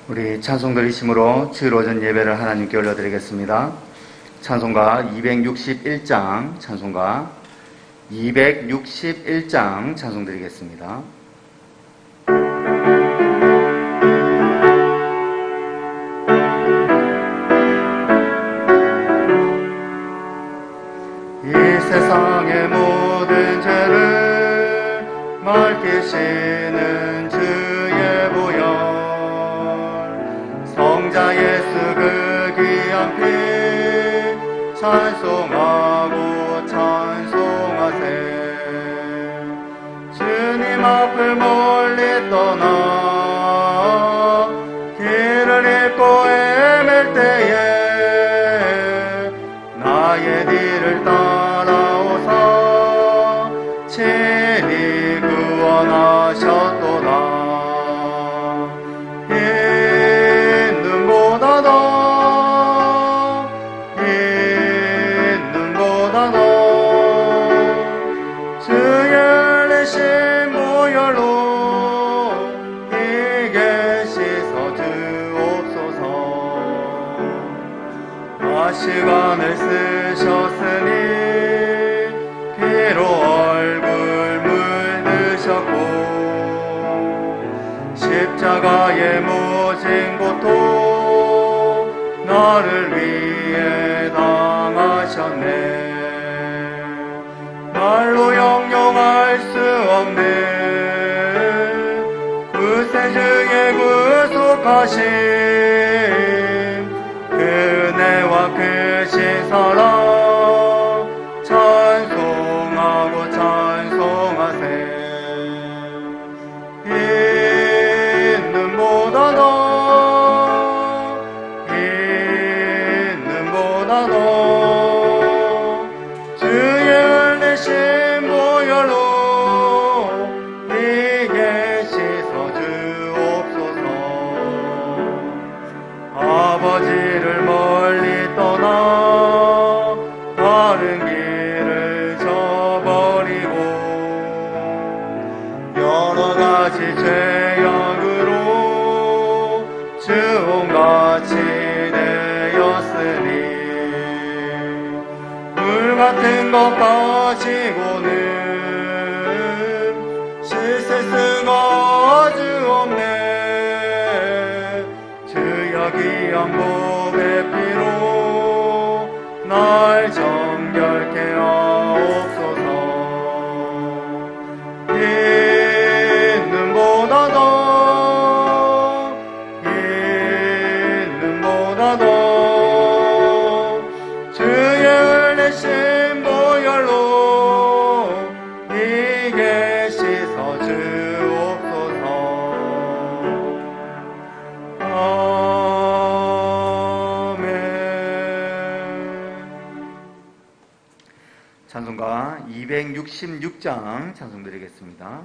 우리 찬송 드리심으로 주일 오전 예배를 하나님께 올려드리겠습니다. 찬송가 261장, 찬송가 261장 찬송 드리겠습니다. 이 세상의 모든 죄를 밝히시는 주의 보혈, 성자 예수 그 귀한 피 찬송하고 찬송하세. 주님 앞을 멀리 떠나 길을 잃고 헤맬 때에 나의 뒤를 따라오사 친히 구원하셨도다. 시간을 쓰셨으니 피로 얼굴 물드셨고 십자가의 모진 고통 나를 위해 당하셨네. 말로 형용할 수 없는 구세주의 구속하심, 은혜와 크신 사랑 찬송하고 찬송하세. 있는보다 더 주의 흘리신 보혈로 이게 씻어 주옵소서. 아버지를 멀리 떠나 다른 길을 저버리고 여러가지 죄악으로 주홍같이 되었으니 물같은 것 가지고는 씻을 수가 아주 없네. 주여 귀한 몸의 피로 날 정결케 하옵소서. 있는보다 더 주의 흘리신 보혈로 이게 씻어 주옵소서. 찬송가 266장 찬송 드리겠습니다.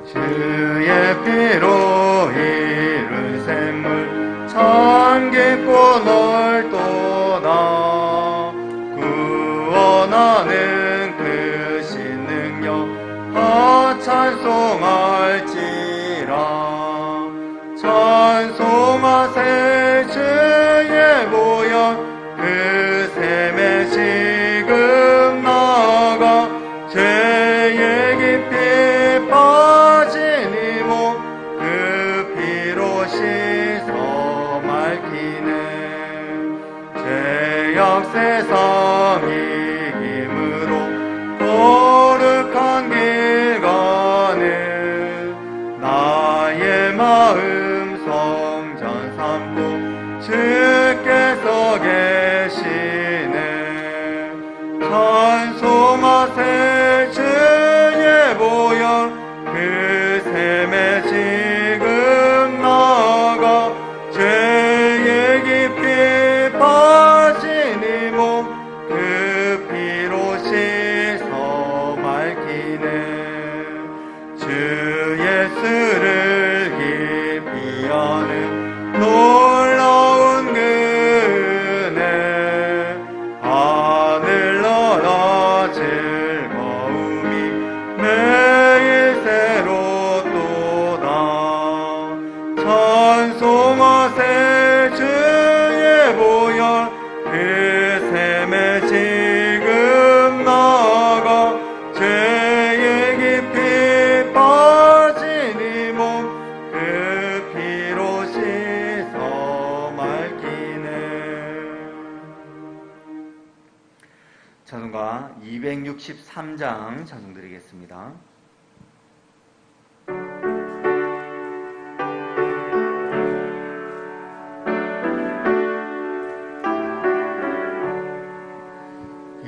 주의 피로 이룬 샘물 참 깊고 넓도다. 구원하는 크신 능력 찬송할지라. 찬송하세 주의 보혈 그 샘에 지금 나아가 죄의 깊이 빠진 이 몸 그 피로 씻어 맑히네. 죄악 세상 이김으로 거룩한 길 가는 나의 마음 성전 삼고 주께서 계시네. 찬송하세 주의 보혈 그 샘에 지금 나아가 죄의 깊이 빠진 이 몸 그 피로 씻어 맑히네. 주 예수를 깊이 263장 찬송 드리겠습니다. 이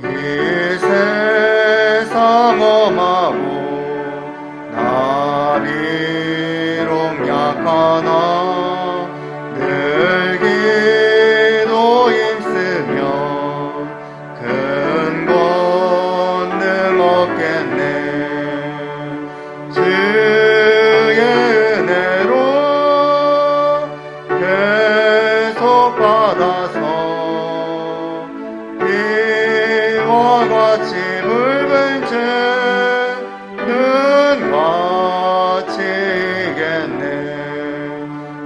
세상 엄하고 나비록 약하나 늘 기도 힘쓰며 큰 권능 얻겠네. 주의 은혜로 계속 받아서 이와 같이 붉은 죄는 같이 이겠네.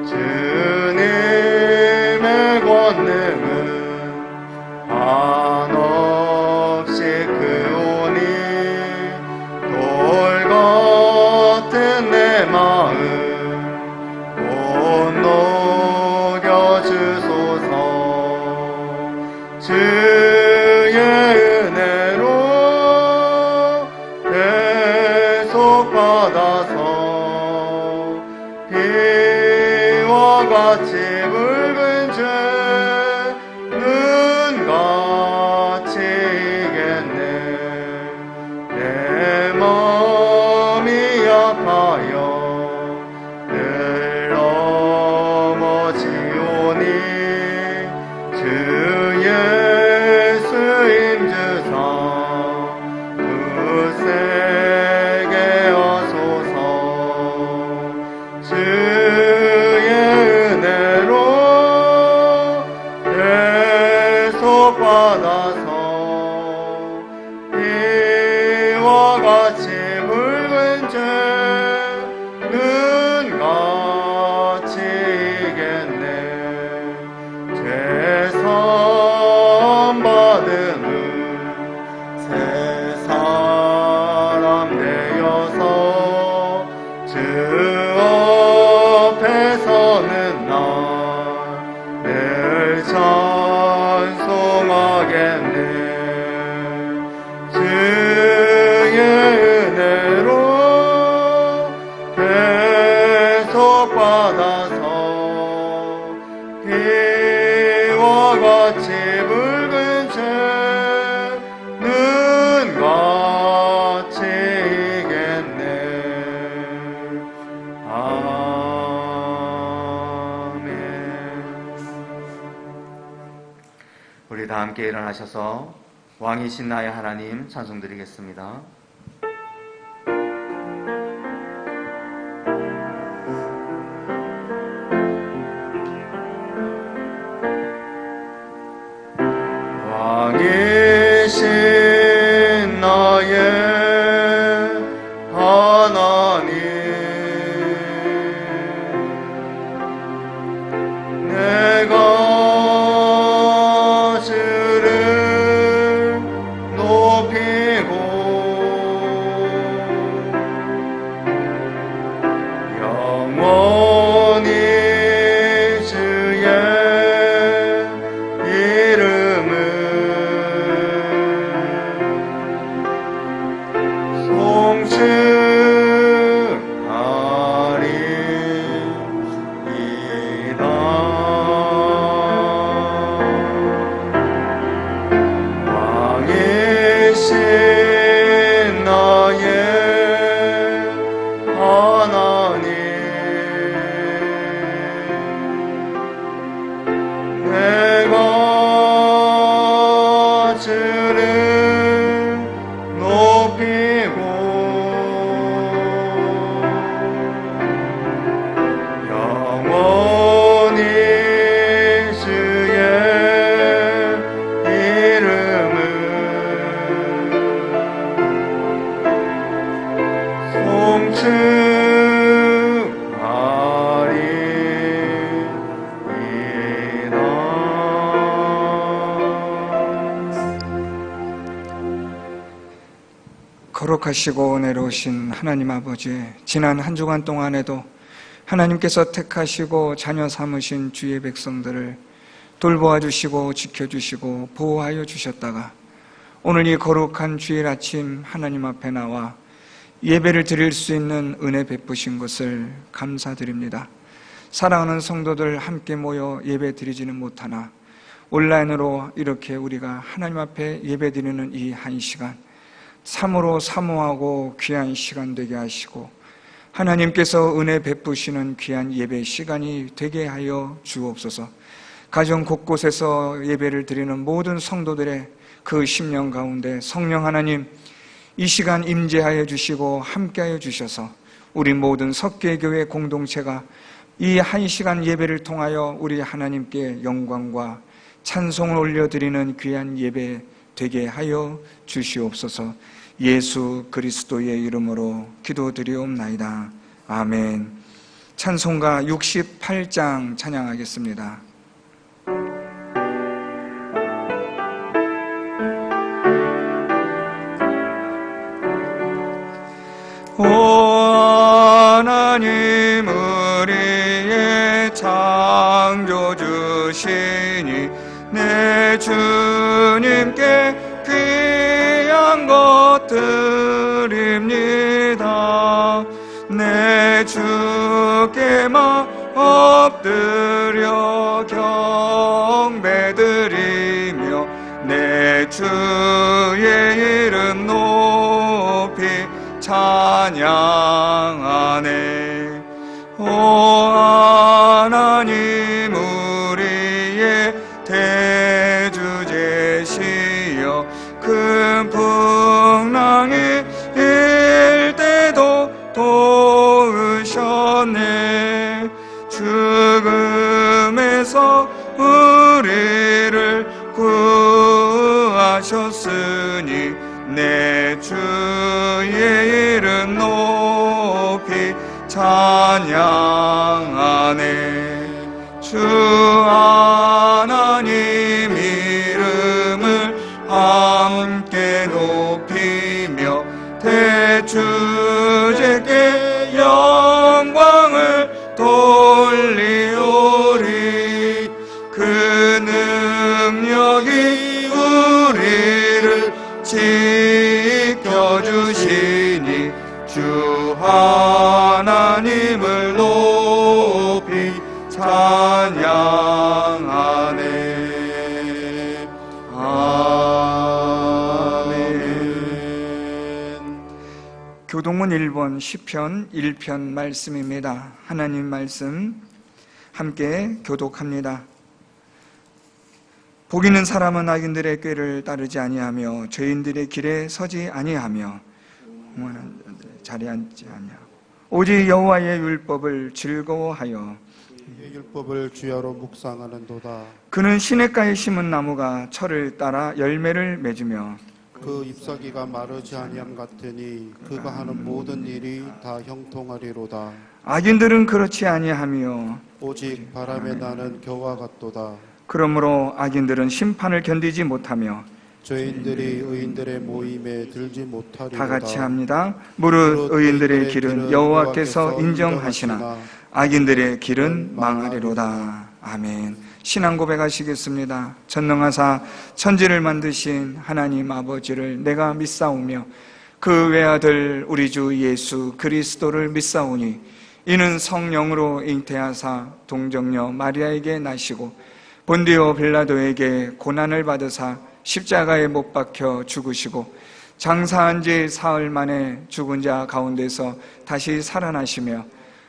주님의 권능은 한없이 크오니 돌 같은 내 마음 못 녹여주소서. 주의 은혜로 계속 받아서 비와 같이 붉은 죄는 같이 이겠네. 내 마음이 아파요 늘 넘어지오니 주 예수 임주사 굳세게 하소서. 주의 은혜로 계속 받아서 이와 같이 붉은 죄는 같이 이겠네. 죄산 받음은 새 사람 되어서 주 앞에 서는 날 늘 찬송하겠네. 주의 은혜로 계속 받아서 비와 같이 붉은 죄는 같이 이겠네. 아멘. 우리 다 함께 일어나셔서 왕이신 나의 하나님 찬송 드리겠습니다. 왕이신 나의 하나님 내가 주를 높이고 영원히 주의 이름을 송축하리이다. 왕이신 나의 하나님 내가 주를 높이고 영원히 주의 이름을 거룩하시고 은혜로우신 하나님 아버지, 지난 한 주간 동안에도 하나님께서 택하시고 자녀 삼으신 주의 백성들을 돌보아 주시고 지켜주시고 보호하여 주셨다가 오늘 이 거룩한 주일 아침 하나님 앞에 나와 예배를 드릴 수 있는 은혜 베푸신 것을 감사드립니다. 사랑하는 성도들 함께 모여 예배 드리지는 못하나 온라인으로 이렇게 우리가 하나님 앞에 예배 드리는 이 한 시간 참으로 사모하고 귀한 시간 되게 하시고 하나님께서 은혜 베푸시는 귀한 예배 시간이 되게 하여 주옵소서. 가정 곳곳에서 예배를 드리는 모든 성도들의 그 심령 가운데 성령 하나님 이 시간 임재하여 주시고 함께하여 주셔서 우리 모든 석계교회 공동체가 이 한 시간 예배를 통하여 우리 하나님께 영광과 찬송을 올려드리는 귀한 예배 되게 하여 주시옵소서. 예수 그리스도의 이름으로 기도드리옵나이다. 아멘. 찬송가 68장 찬양하겠습니다. 오 하나님 우리의 창조주시니 내 주님께 귀한 것 드립니다. 내 주께만 엎드려 경배드리며 내 주의 이름 높이 찬양하네. 오 하나님 우리의 대주제시여 큰 풍랑이 일 때도 도우셨네. 죽음에서 우리를 구하셨으니 내 주의 이름 높이 찬양하네. 주 하나님 이름을 함께 높이며 대주제께 영광을 돌리오리. 그 능력이 우리를 지켜주시니 주 하나님을 높이 찬양하네. 아멘. 교동문 1번 시편 1편 말씀입니다. 하나님 말씀 함께 교독합니다. 복 있는 사람은 악인들의 꾀를 따르지 아니하며 죄인들의 길에 서지 아니하며 흥하는 자들의 자리에 앉지 아니하고 오직 여호와의 율법을 즐거워하여 의 율법을 주야로 묵상하는도다. 그는 시냇가에 심은 나무가 철을 따라 열매를 맺으며 그 잎사귀가 마르지 아니함 같으니 그가 하는 모든 일이 다 형통하리로다. 악인들은 그렇지 아니하며 오직 바람에 나는 겨와 같도다. 그러므로 악인들은 심판을 견디지 못하며 죄인들이 의인들의 모임에 들지 못하리로다. 다 같이 합니다. 무릇 의인들의 길은 여호와께서 인정하시나 악인들의 길은 망하리로다. 아멘. 신앙 고백하시겠습니다. 전능하사 천지를 만드신 하나님 아버지를 내가 믿사오며 그 외아들 우리 주 예수 그리스도를 믿사오니 이는 성령으로 잉태하사 동정녀 마리아에게 나시고 본디오 빌라도에게 고난을 받으사 십자가에 못 박혀 죽으시고 장사한 지 사흘 만에 죽은 자 가운데서 다시 살아나시며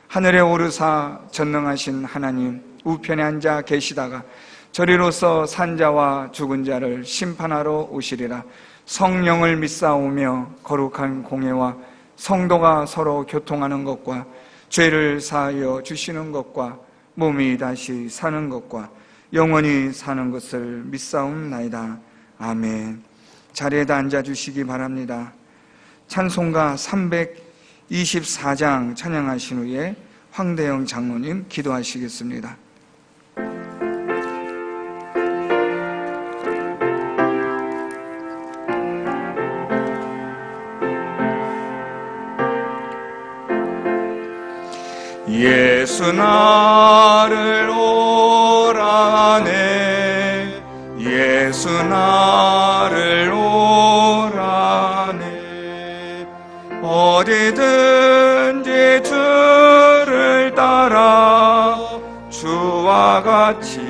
하늘에 오르사 전능하신 하나님 우편에 앉아 계시다가 저리로서 산자와 죽은 자를 심판하러 오시리라. 성령을 믿사오며 거룩한 공회와 성도가 서로 교통하는 것과 죄를 사하여 주시는 것과 몸이 다시 사는 것과 영원히 사는 것을 믿사옵나이다. 아멘. 자리에다 앉아주시기 바랍니다. 찬송가 324장 찬양하신 후에 황대영 장로님 기도하시겠습니다. 예수 나를 오라 하네. 예수 나를 오라 어디든지 주를 따라 주와 같이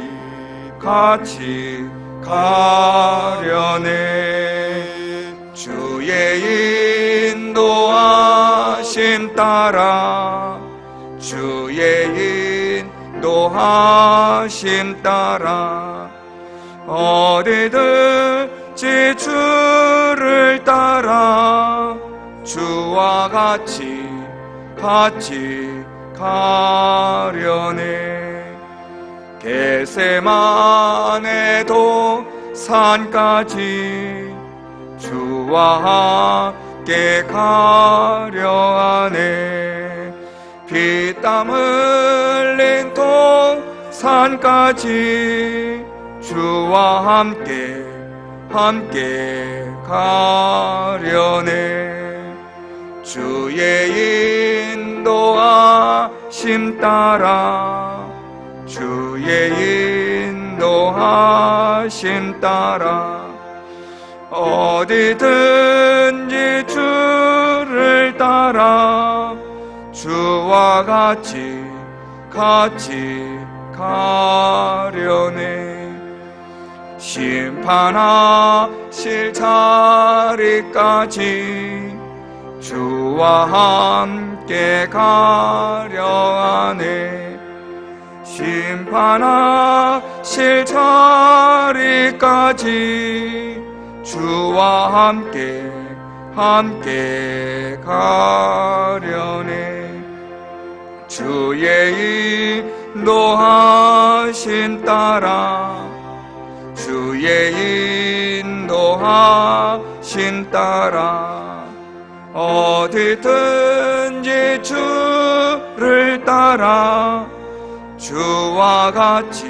가려네. 주의 인도하심 따라 주의 인도하심 따라 어디든지 주를 따라 주와 같이 가려네. 겟세마네 동산까지 주와 함께 가려 하네. 피땀 흘린 동산까지 주와 함께 가려네. 주의 인도하심 따라 주의 인도하심 따라 어디든지 주를 따라 주와 같이 가려네. 심판하실 자리까지 주와 함께 가려 하네. 심판하실 자리까지 주와 함께 가려네. 주의 인도하심 따라 주의 인도하심 따라 어디든지 주를 따라 주와 같이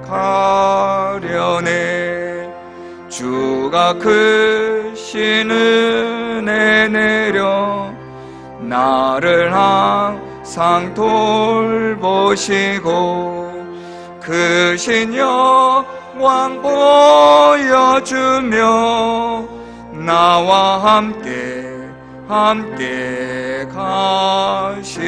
가려네. 주가 크신 은혜 내려 나를 항상 돌보시고 크신 영광 보여주며 나와 함께 가시네.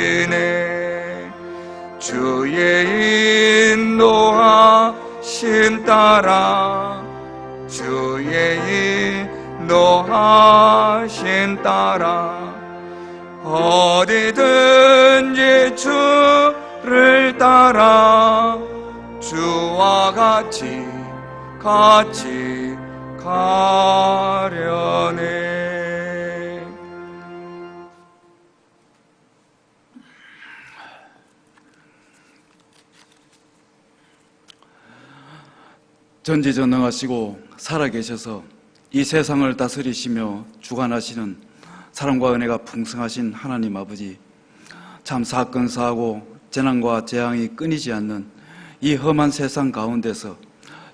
주의 인도하심 따라 주의 인도하심 따라 어디든지 주를 따라 주와 같이 가려네. 전지전능하시고 살아계셔서 이 세상을 다스리시며 주관하시는 사랑과 은혜가 풍성하신 하나님 아버지, 참 사건 사고 재난과 재앙이 끊이지 않는 이 험한 세상 가운데서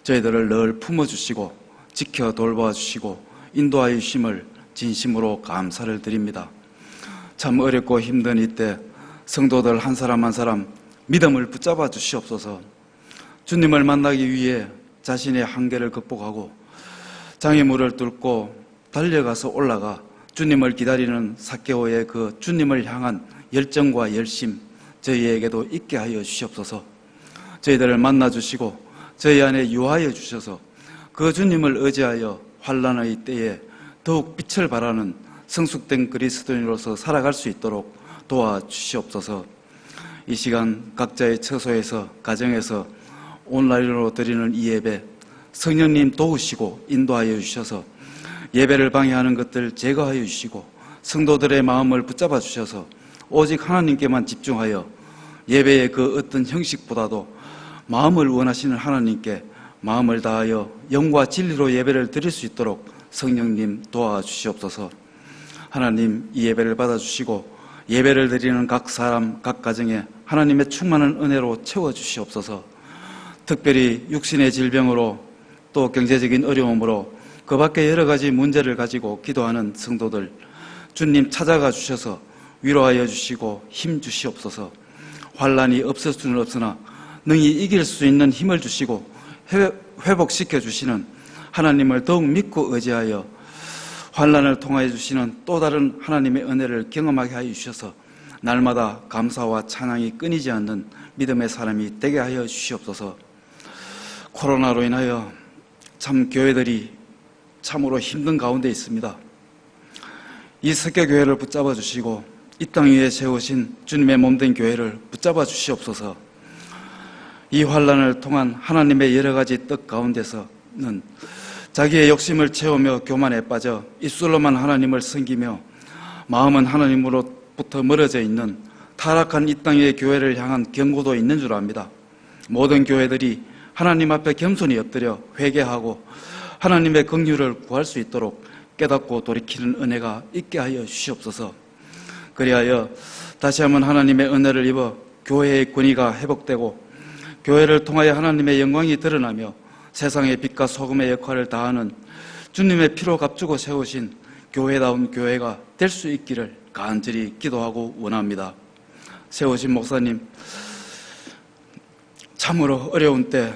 저희들을 늘 품어주시고 지켜 돌봐주시고 인도하여 주심을 진심으로 감사를 드립니다. 참 어렵고 힘든 이때 성도들 한 사람 한 사람 믿음을 붙잡아 주시옵소서. 주님을 만나기 위해 자신의 한계를 극복하고 장애물을 뚫고 달려가서 올라가 주님을 기다리는 삭개오의 그 주님을 향한 열정과 열심 저희에게도 있게 하여 주시옵소서. 저희들을 만나주시고 저희 안에 유하여 주셔서 그 주님을 의지하여 환난의 때에 더욱 빛을 발하는 성숙된 그리스도인으로서 살아갈 수 있도록 도와주시옵소서. 이 시간 각자의 처소에서 가정에서 온라인으로 드리는 이 예배 성령님 도우시고 인도하여 주셔서 예배를 방해하는 것들 제거하여 주시고 성도들의 마음을 붙잡아 주셔서 오직 하나님께만 집중하여 예배의 그 어떤 형식보다도 마음을 원하시는 하나님께 마음을 다하여 영과 진리로 예배를 드릴 수 있도록 성령님 도와주시옵소서. 하나님, 이 예배를 받아주시고 예배를 드리는 각 사람 각 가정에 하나님의 충만한 은혜로 채워주시옵소서. 특별히 육신의 질병으로 또 경제적인 어려움으로 그 밖에 여러 가지 문제를 가지고 기도하는 성도들 주님 찾아가 주셔서 위로하여 주시고 힘 주시옵소서. 환난이 없을 수는 없으나 능히 이길 수 있는 힘을 주시고 회복시켜 주시는 하나님을 더욱 믿고 의지하여 환난을 통하여 주시는 또 다른 하나님의 은혜를 경험하게 하여 주셔서 날마다 감사와 찬양이 끊이지 않는 믿음의 사람이 되게 하여 주시옵소서. 코로나로 인하여 참 교회들이 참으로 힘든 가운데 있습니다. 이 석계교회를 붙잡아 주시고 이 땅 위에 세우신 주님의 몸된 교회를 붙잡아 주시옵소서. 이 환난을 통한 하나님의 여러 가지 뜻 가운데서는 자기의 욕심을 채우며 교만에 빠져 입술로만 하나님을 섬기며 마음은 하나님으로부터 멀어져 있는 타락한 이 땅 위의 교회를 향한 경고도 있는 줄 압니다. 모든 교회들이 하나님 앞에 겸손히 엎드려 회개하고 하나님의 긍휼을 구할 수 있도록 깨닫고 돌이키는 은혜가 있게 하여 주시옵소서. 그리하여 다시 한번 하나님의 은혜를 입어 교회의 권위가 회복되고 교회를 통하여 하나님의 영광이 드러나며 세상의 빛과 소금의 역할을 다하는 주님의 피로 값주고 세우신 교회다운 교회가 될 수 있기를 간절히 기도하고 원합니다. 세우신 목사님, 참으로 어려운 때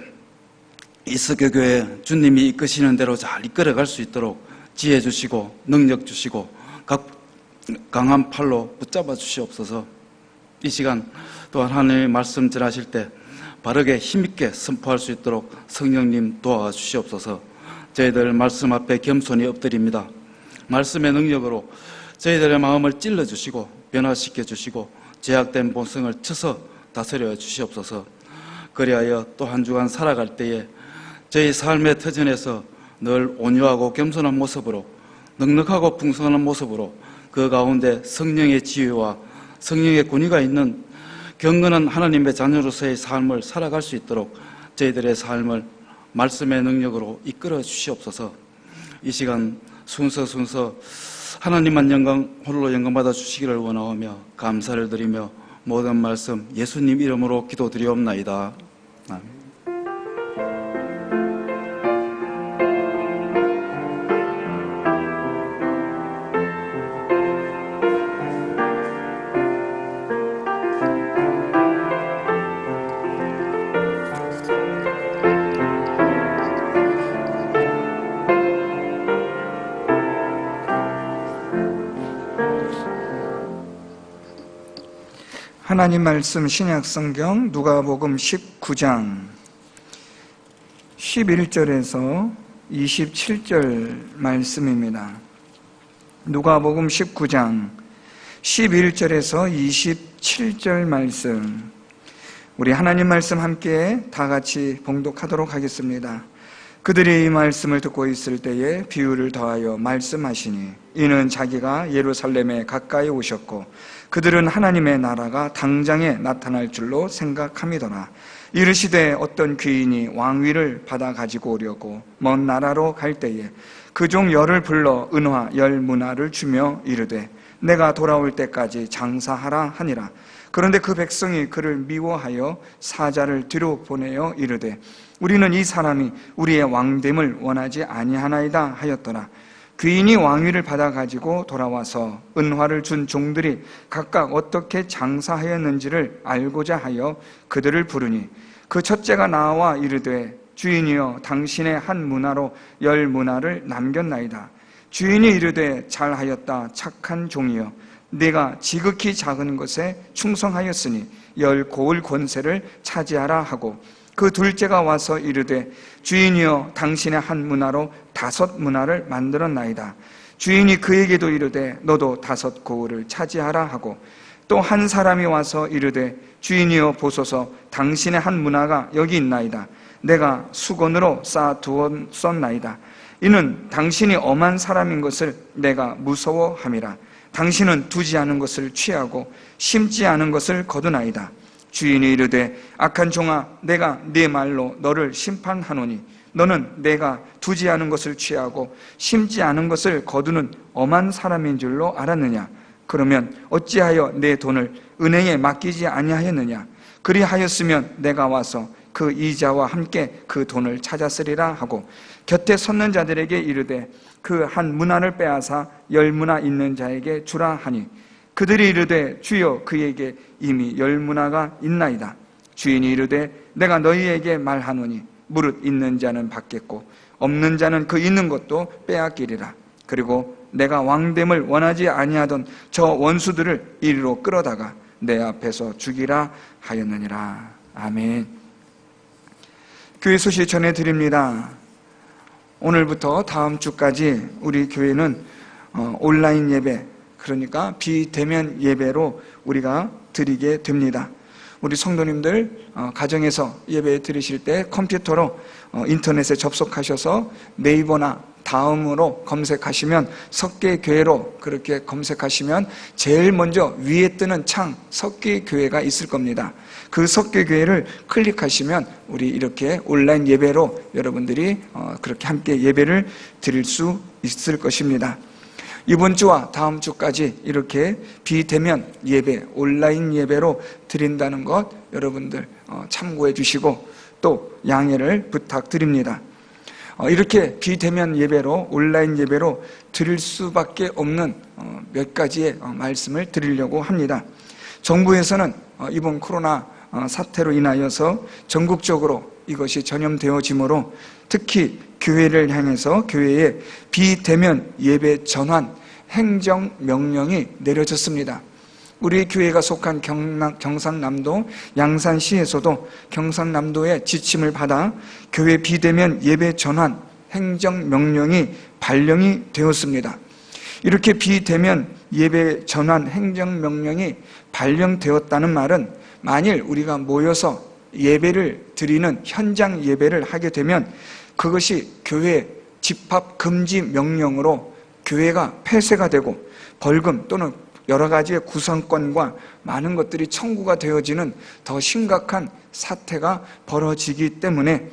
이석교교회 주님이 이끄시는 대로 잘 이끌어갈 수 있도록 지혜 주시고 능력 주시고 각 강한 팔로 붙잡아 주시옵소서. 이 시간 또한 하나님의 말씀 전하실 때 바르게 힘있게 선포할 수 있도록 성령님 도와 주시옵소서. 저희들 말씀 앞에 겸손히 엎드립니다. 말씀의 능력으로 저희들의 마음을 찔러주시고 변화시켜 주시고 제약된 본성을 쳐서 다스려 주시옵소서. 그리하여 또 한 주간 살아갈 때에 저희 삶의 터전에서 늘 온유하고 겸손한 모습으로 넉넉하고 풍성한 모습으로 그 가운데 성령의 지혜와 성령의 권위가 있는 경건한 하나님의 자녀로서의 삶을 살아갈 수 있도록 저희들의 삶을 말씀의 능력으로 이끌어 주시옵소서. 이 시간 순서 하나님만 영광 홀로 영광받아 주시기를 원하오며 감사를 드리며 모든 말씀 예수님 이름으로 기도드리옵나이다. 아멘. 하나님 말씀 신약성경 누가복음 19장 11절에서 27절 말씀입니다. 누가복음 19장 11절에서 27절 말씀, 우리 하나님 말씀 함께 다 같이 봉독하도록 하겠습니다. 그들이 이 말씀을 듣고 있을 때에 비유를 더하여 말씀하시니 이는 자기가 예루살렘에 가까이 오셨고 그들은 하나님의 나라가 당장에 나타날 줄로 생각함이더라. 이르시되 어떤 귀인이 왕위를 받아 가지고 오려고 먼 나라로 갈 때에 그 종 열을 불러 은화 10문화를 주며 이르되 내가 돌아올 때까지 장사하라 하니라. 그런데 그 백성이 그를 미워하여 사자를 뒤로 보내어 이르되 우리는 이 사람이 우리의 왕됨을 원하지 아니하나이다 하였더라. 귀인이 왕위를 받아가지고 돌아와서 은화를 준 종들이 각각 어떻게 장사하였는지를 알고자 하여 그들을 부르니 그 첫째가 나와 이르되 주인이여 당신의 한 문화로 10문화를 남겼나이다. 주인이 이르되 잘하였다 착한 종이여 네가 지극히 작은 것에 충성하였으니 10 고을 권세를 차지하라 하고 그 둘째가 와서 이르되 주인이여 당신의 한 문화로 5 문화를 만들었나이다. 주인이 그에게도 이르되 너도 5 고을을 차지하라 하고 또 한 사람이 와서 이르되 주인이여 보소서 당신의 한 문화가 여기 있나이다. 내가 수건으로 쌓아두었나이다. 이는 당신이 엄한 사람인 것을 내가 무서워함이라. 당신은 두지 않은 것을 취하고 심지 않은 것을 거두나이다. 주인이 이르되 악한 종아 내가 네 말로 너를 심판하노니 너는 내가 두지 않은 것을 취하고 심지 않은 것을 거두는 엄한 사람인 줄로 알았느냐? 그러면 어찌하여 내 돈을 은행에 맡기지 아니하였느냐? 그리하였으면 내가 와서 그 이자와 함께 그 돈을 찾았으리라 하고 곁에 섰는 자들에게 이르되 그 한 문화를 빼앗아 10문화 있는 자에게 주라 하니 그들이 이르되 주여 그에게 이미 10문화가 있나이다. 주인이 이르되 내가 너희에게 말하노니 무릇 있는 자는 받겠고 없는 자는 그 있는 것도 빼앗기리라. 그리고 내가 왕됨을 원하지 아니하던 저 원수들을 이리로 끌어다가 내 앞에서 죽이라 하였느니라. 아멘. 교회 소식 전해드립니다. 오늘부터 다음 주까지 우리 교회는 온라인 예배, 그러니까 비대면 예배로 우리가 드리게 됩니다. 우리 성도님들 가정에서 예배 드리실 때 컴퓨터로 인터넷에 접속하셔서 네이버나 다음으로 검색하시면 석계교회로 그렇게 검색하시면 제일 먼저 위에 뜨는 창 석계교회가 있을 겁니다. 그 석계교회를 클릭하시면 우리 이렇게 온라인 예배로 여러분들이 그렇게 함께 예배를 드릴 수 있을 것입니다. 이번 주와 다음 주까지 이렇게 비대면 예배, 온라인 예배로 드린다는 것 여러분들 참고해 주시고 또 양해를 부탁드립니다. 이렇게 비대면 예배로, 온라인 예배로 드릴 수밖에 없는 몇 가지의 말씀을 드리려고 합니다. 정부에서는 이번 코로나 사태로 인하여서 전국적으로 이것이 전염되어지므로 특히 교회를 향해서 교회의 비대면 예배 전환 행정명령이 내려졌습니다. 우리 교회가 속한 경상남도 양산시에서도 경상남도의 지침을 받아 교회 비대면 예배 전환 행정명령이 발령이 되었습니다. 이렇게 비대면 예배 전환 행정명령이 발령되었다는 말은 만일 우리가 모여서 예배를 드리는 현장 예배를 하게 되면 그것이 교회 집합 금지 명령으로 교회가 폐쇄가 되고 벌금 또는 여러 가지의 구성권과 많은 것들이 청구가 되어지는 더 심각한 사태가 벌어지기 때문에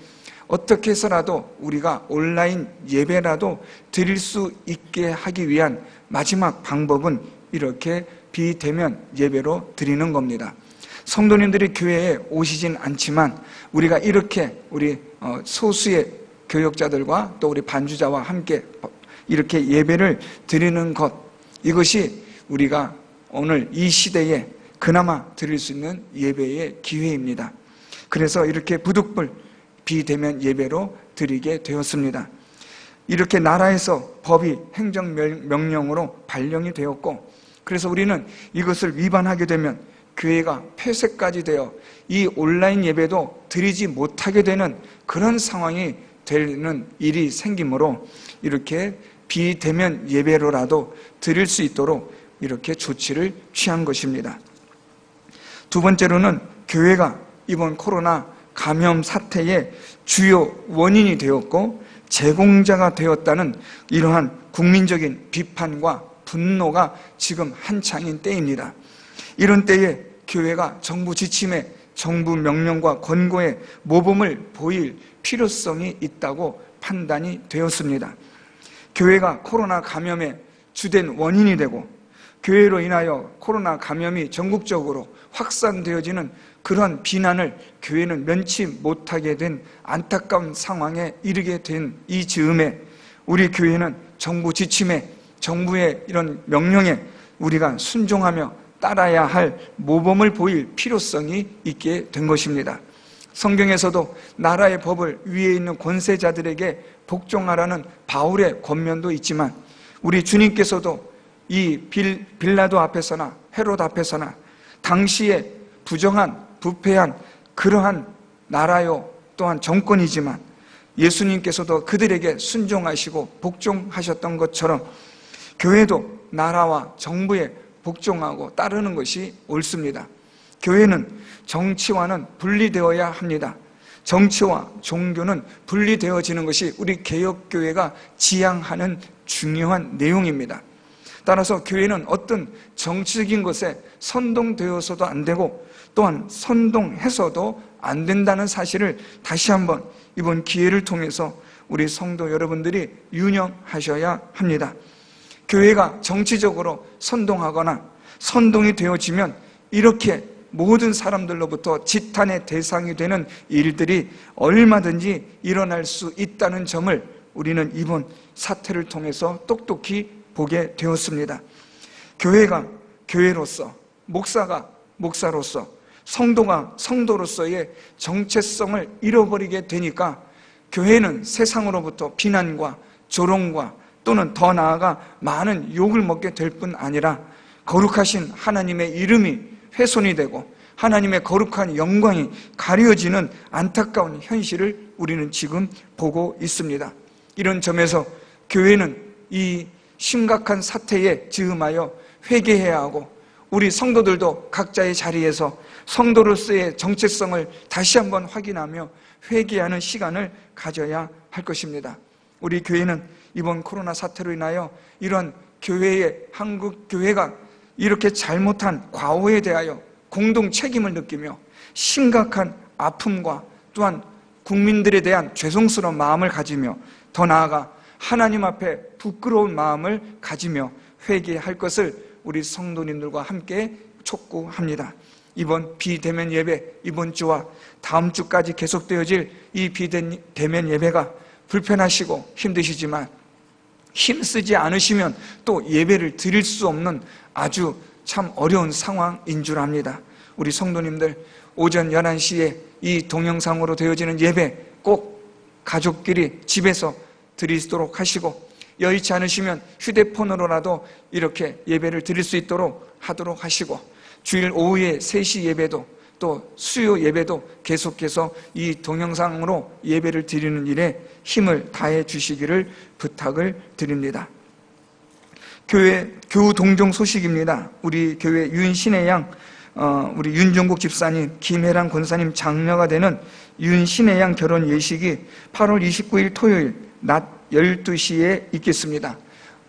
어떻게 해서라도 우리가 온라인 예배라도 드릴 수 있게 하기 위한 마지막 방법은 이렇게 비대면 예배로 드리는 겁니다. 성도님들이 교회에 오시진 않지만 우리가 이렇게 우리 소수의 교역자들과 또 우리 반주자와 함께 이렇게 예배를 드리는 것, 이것이 우리가 오늘 이 시대에 그나마 드릴 수 있는 예배의 기회입니다. 그래서 이렇게 부득불 비대면 예배로 드리게 되었습니다. 이렇게 나라에서 법이 행정명령으로 발령이 되었고, 그래서 우리는 이것을 위반하게 되면 교회가 폐쇄까지 되어 이 온라인 예배도 드리지 못하게 되는 그런 상황이 되는 일이 생기므로 이렇게 비대면 예배로라도 드릴 수 있도록 이렇게 조치를 취한 것입니다. 두 번째로는 교회가 이번 코로나 감염 사태의 주요 원인이 되었고 제공자가 되었다는 이러한 국민적인 비판과 분노가 지금 한창인 때입니다. 이런 때에 교회가 정부 지침에 정부 명령과 권고에 모범을 보일 필요성이 있다고 판단이 되었습니다. 교회가 코로나 감염의 주된 원인이 되고 교회로 인하여 코로나 감염이 전국적으로 확산되어지는 그런 비난을 교회는 면치 못하게 된 안타까운 상황에 이르게 된 이 즈음에 우리 교회는 정부 지침에 정부의 이런 명령에 우리가 순종하며 따라야 할 모범을 보일 필요성이 있게 된 것입니다. 성경에서도 나라의 법을 위에 있는 권세자들에게 복종하라는 바울의 권면도 있지만 우리 주님께서도 이 빌라도 앞에서나 헤롯 앞에서나 당시에 부정한 부패한 그러한 나라요 또한 정권이지만 예수님께서도 그들에게 순종하시고 복종하셨던 것처럼 교회도 나라와 정부에 복종하고 따르는 것이 옳습니다. 교회는 정치와는 분리되어야 합니다. 정치와 종교는 분리되어지는 것이 우리 개혁교회가 지향하는 중요한 내용입니다. 따라서 교회는 어떤 정치적인 것에 선동되어서도 안 되고 또한 선동해서도 안 된다는 사실을 다시 한번 이번 기회를 통해서 우리 성도 여러분들이 유념하셔야 합니다. 교회가 정치적으로 선동하거나 선동이 되어지면 이렇게 모든 사람들로부터 지탄의 대상이 되는 일들이 얼마든지 일어날 수 있다는 점을 우리는 이번 사태를 통해서 똑똑히 보게 되었습니다. 교회가 교회로서, 목사가 목사로서, 성도가 성도로서의 정체성을 잃어버리게 되니까 교회는 세상으로부터 비난과 조롱과 또는 더 나아가 많은 욕을 먹게 될 뿐 아니라 거룩하신 하나님의 이름이 훼손이 되고 하나님의 거룩한 영광이 가려지는 안타까운 현실을 우리는 지금 보고 있습니다. 이런 점에서 교회는 이 심각한 사태에 즈음하여 회개해야 하고 우리 성도들도 각자의 자리에서 성도로서의 정체성을 다시 한번 확인하며 회개하는 시간을 가져야 할 것입니다. 우리 교회는 이번 코로나 사태로 인하여 이런 한국 교회가 이렇게 잘못한 과오에 대하여 공동 책임을 느끼며 심각한 아픔과 또한 국민들에 대한 죄송스러운 마음을 가지며 더 나아가 하나님 앞에 부끄러운 마음을 가지며 회개할 것을 우리 성도님들과 함께 촉구합니다. 이번 비대면 예배, 이번 주와 다음 주까지 계속되어질 이 비대면 예배가 불편하시고 힘드시지만 힘쓰지 않으시면 또 예배를 드릴 수 없는 아주 참 어려운 상황인 줄 압니다. 우리 성도님들 오전 11시에 이 동영상으로 되어지는 예배 꼭 가족끼리 집에서 드리도록 하시고 여의치 않으시면 휴대폰으로라도 이렇게 예배를 드릴 수 있도록 하도록 하시고 주일 오후에 3시 예배도 또 수요 예배도 계속해서 이 동영상으로 예배를 드리는 일에 힘을 다해 주시기를 부탁을 드립니다. 교우 동종 소식입니다. 우리 교회 윤신의 양, 우리 윤종국 집사님, 김혜란 권사님 장녀가 되는 윤신의 양 결혼 예식이 8월 29일 토요일 낮 12시에 있겠습니다.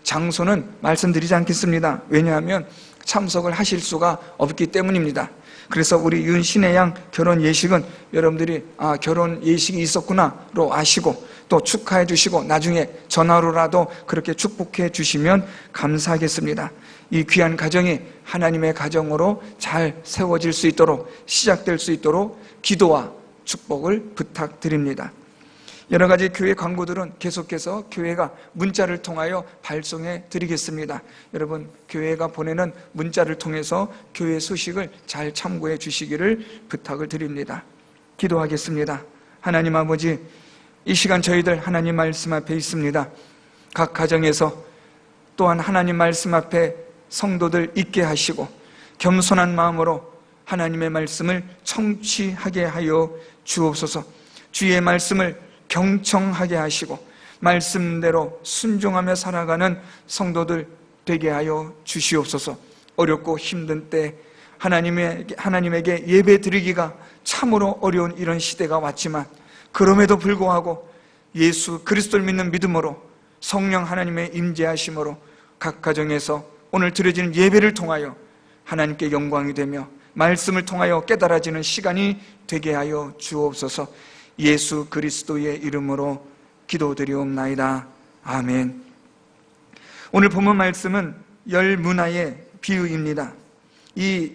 장소는 말씀드리지 않겠습니다. 왜냐하면 참석을 하실 수가 없기 때문입니다. 그래서 우리 윤신의 양 결혼 예식은 여러분들이 결혼 예식이 있었구나로 아시고 또 축하해 주시고 나중에 전화로라도 그렇게 축복해 주시면 감사하겠습니다. 이 귀한 가정이 하나님의 가정으로 잘 세워질 수 있도록 시작될 수 있도록 기도와 축복을 부탁드립니다. 여러 가지 교회 광고들은 계속해서 교회가 문자를 통하여 발송해 드리겠습니다. 여러분 교회가 보내는 문자를 통해서 교회 소식을 잘 참고해 주시기를 부탁을 드립니다. 기도하겠습니다. 하나님 아버지, 이 시간 저희들 하나님 말씀 앞에 있습니다. 각 가정에서 또한 하나님 말씀 앞에 성도들 있게 하시고 겸손한 마음으로 하나님의 말씀을 청취하게 하여 주옵소서. 주의 말씀을 경청하게 하시고 말씀대로 순종하며 살아가는 성도들 되게 하여 주시옵소서. 어렵고 힘든 때 하나님에게 예배 드리기가 참으로 어려운 이런 시대가 왔지만 그럼에도 불구하고 예수 그리스도를 믿는 믿음으로 성령 하나님의 임재하심으로 각 가정에서 오늘 드려지는 예배를 통하여 하나님께 영광이 되며 말씀을 통하여 깨달아지는 시간이 되게 하여 주옵소서. 예수 그리스도의 이름으로 기도드리옵나이다. 아멘. 오늘 본문 말씀은 열 문화의 비유입니다. 이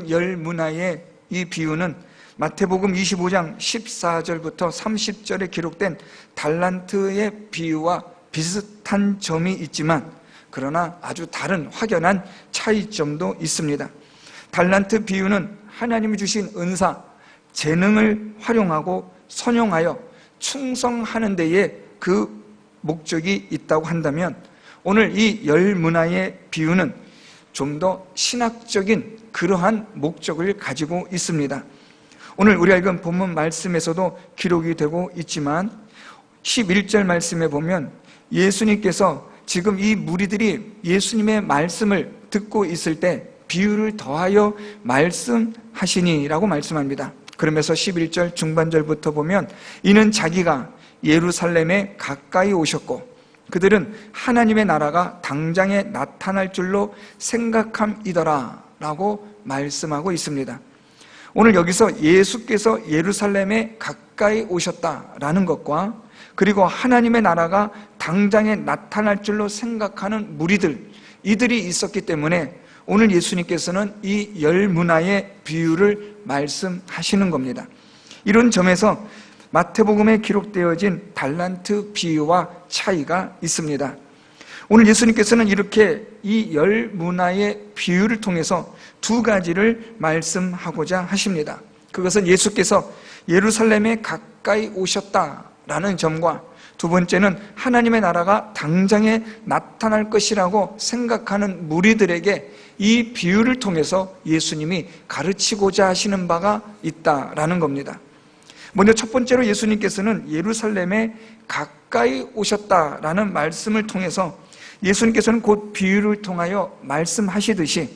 열 문화의 이 비유는 마태복음 25장 14절부터 30절에 기록된 달란트의 비유와 비슷한 점이 있지만 그러나 아주 다른 확연한 차이점도 있습니다. 달란트 비유는 하나님이 주신 은사, 재능을 활용하고 선용하여 충성하는 데에 그 목적이 있다고 한다면 오늘 이 열 문화의 비유는 좀 더 신학적인 그러한 목적을 가지고 있습니다. 오늘 우리가 읽은 본문 말씀에서도 기록이 되고 있지만 11절 말씀에 보면 예수님께서 지금 이 무리들이 예수님의 말씀을 듣고 있을 때 비유를 더하여 말씀하시니라고 말씀합니다. 그러면서 11절 중반절부터 보면 이는 자기가 예루살렘에 가까이 오셨고 그들은 하나님의 나라가 당장에 나타날 줄로 생각함이더라 라고 말씀하고 있습니다. 오늘 여기서 예수께서 예루살렘에 가까이 오셨다라는 것과 그리고 하나님의 나라가 당장에 나타날 줄로 생각하는 무리들, 이들이 있었기 때문에 오늘 예수님께서는 이 열 문화의 비유를 말씀하시는 겁니다. 이런 점에서 마태복음에 기록되어진 달란트 비유와 차이가 있습니다. 오늘 예수님께서는 이렇게 이 열 문화의 비유를 통해서 두 가지를 말씀하고자 하십니다. 그것은 예수께서 예루살렘에 가까이 오셨다라는 점과 두 번째는 하나님의 나라가 당장에 나타날 것이라고 생각하는 무리들에게 이 비유를 통해서 예수님이 가르치고자 하시는 바가 있다라는 겁니다. 먼저 첫 번째로 예수님께서는 예루살렘에 가까이 오셨다라는 말씀을 통해서 예수님께서는 곧 비유를 통하여 말씀하시듯이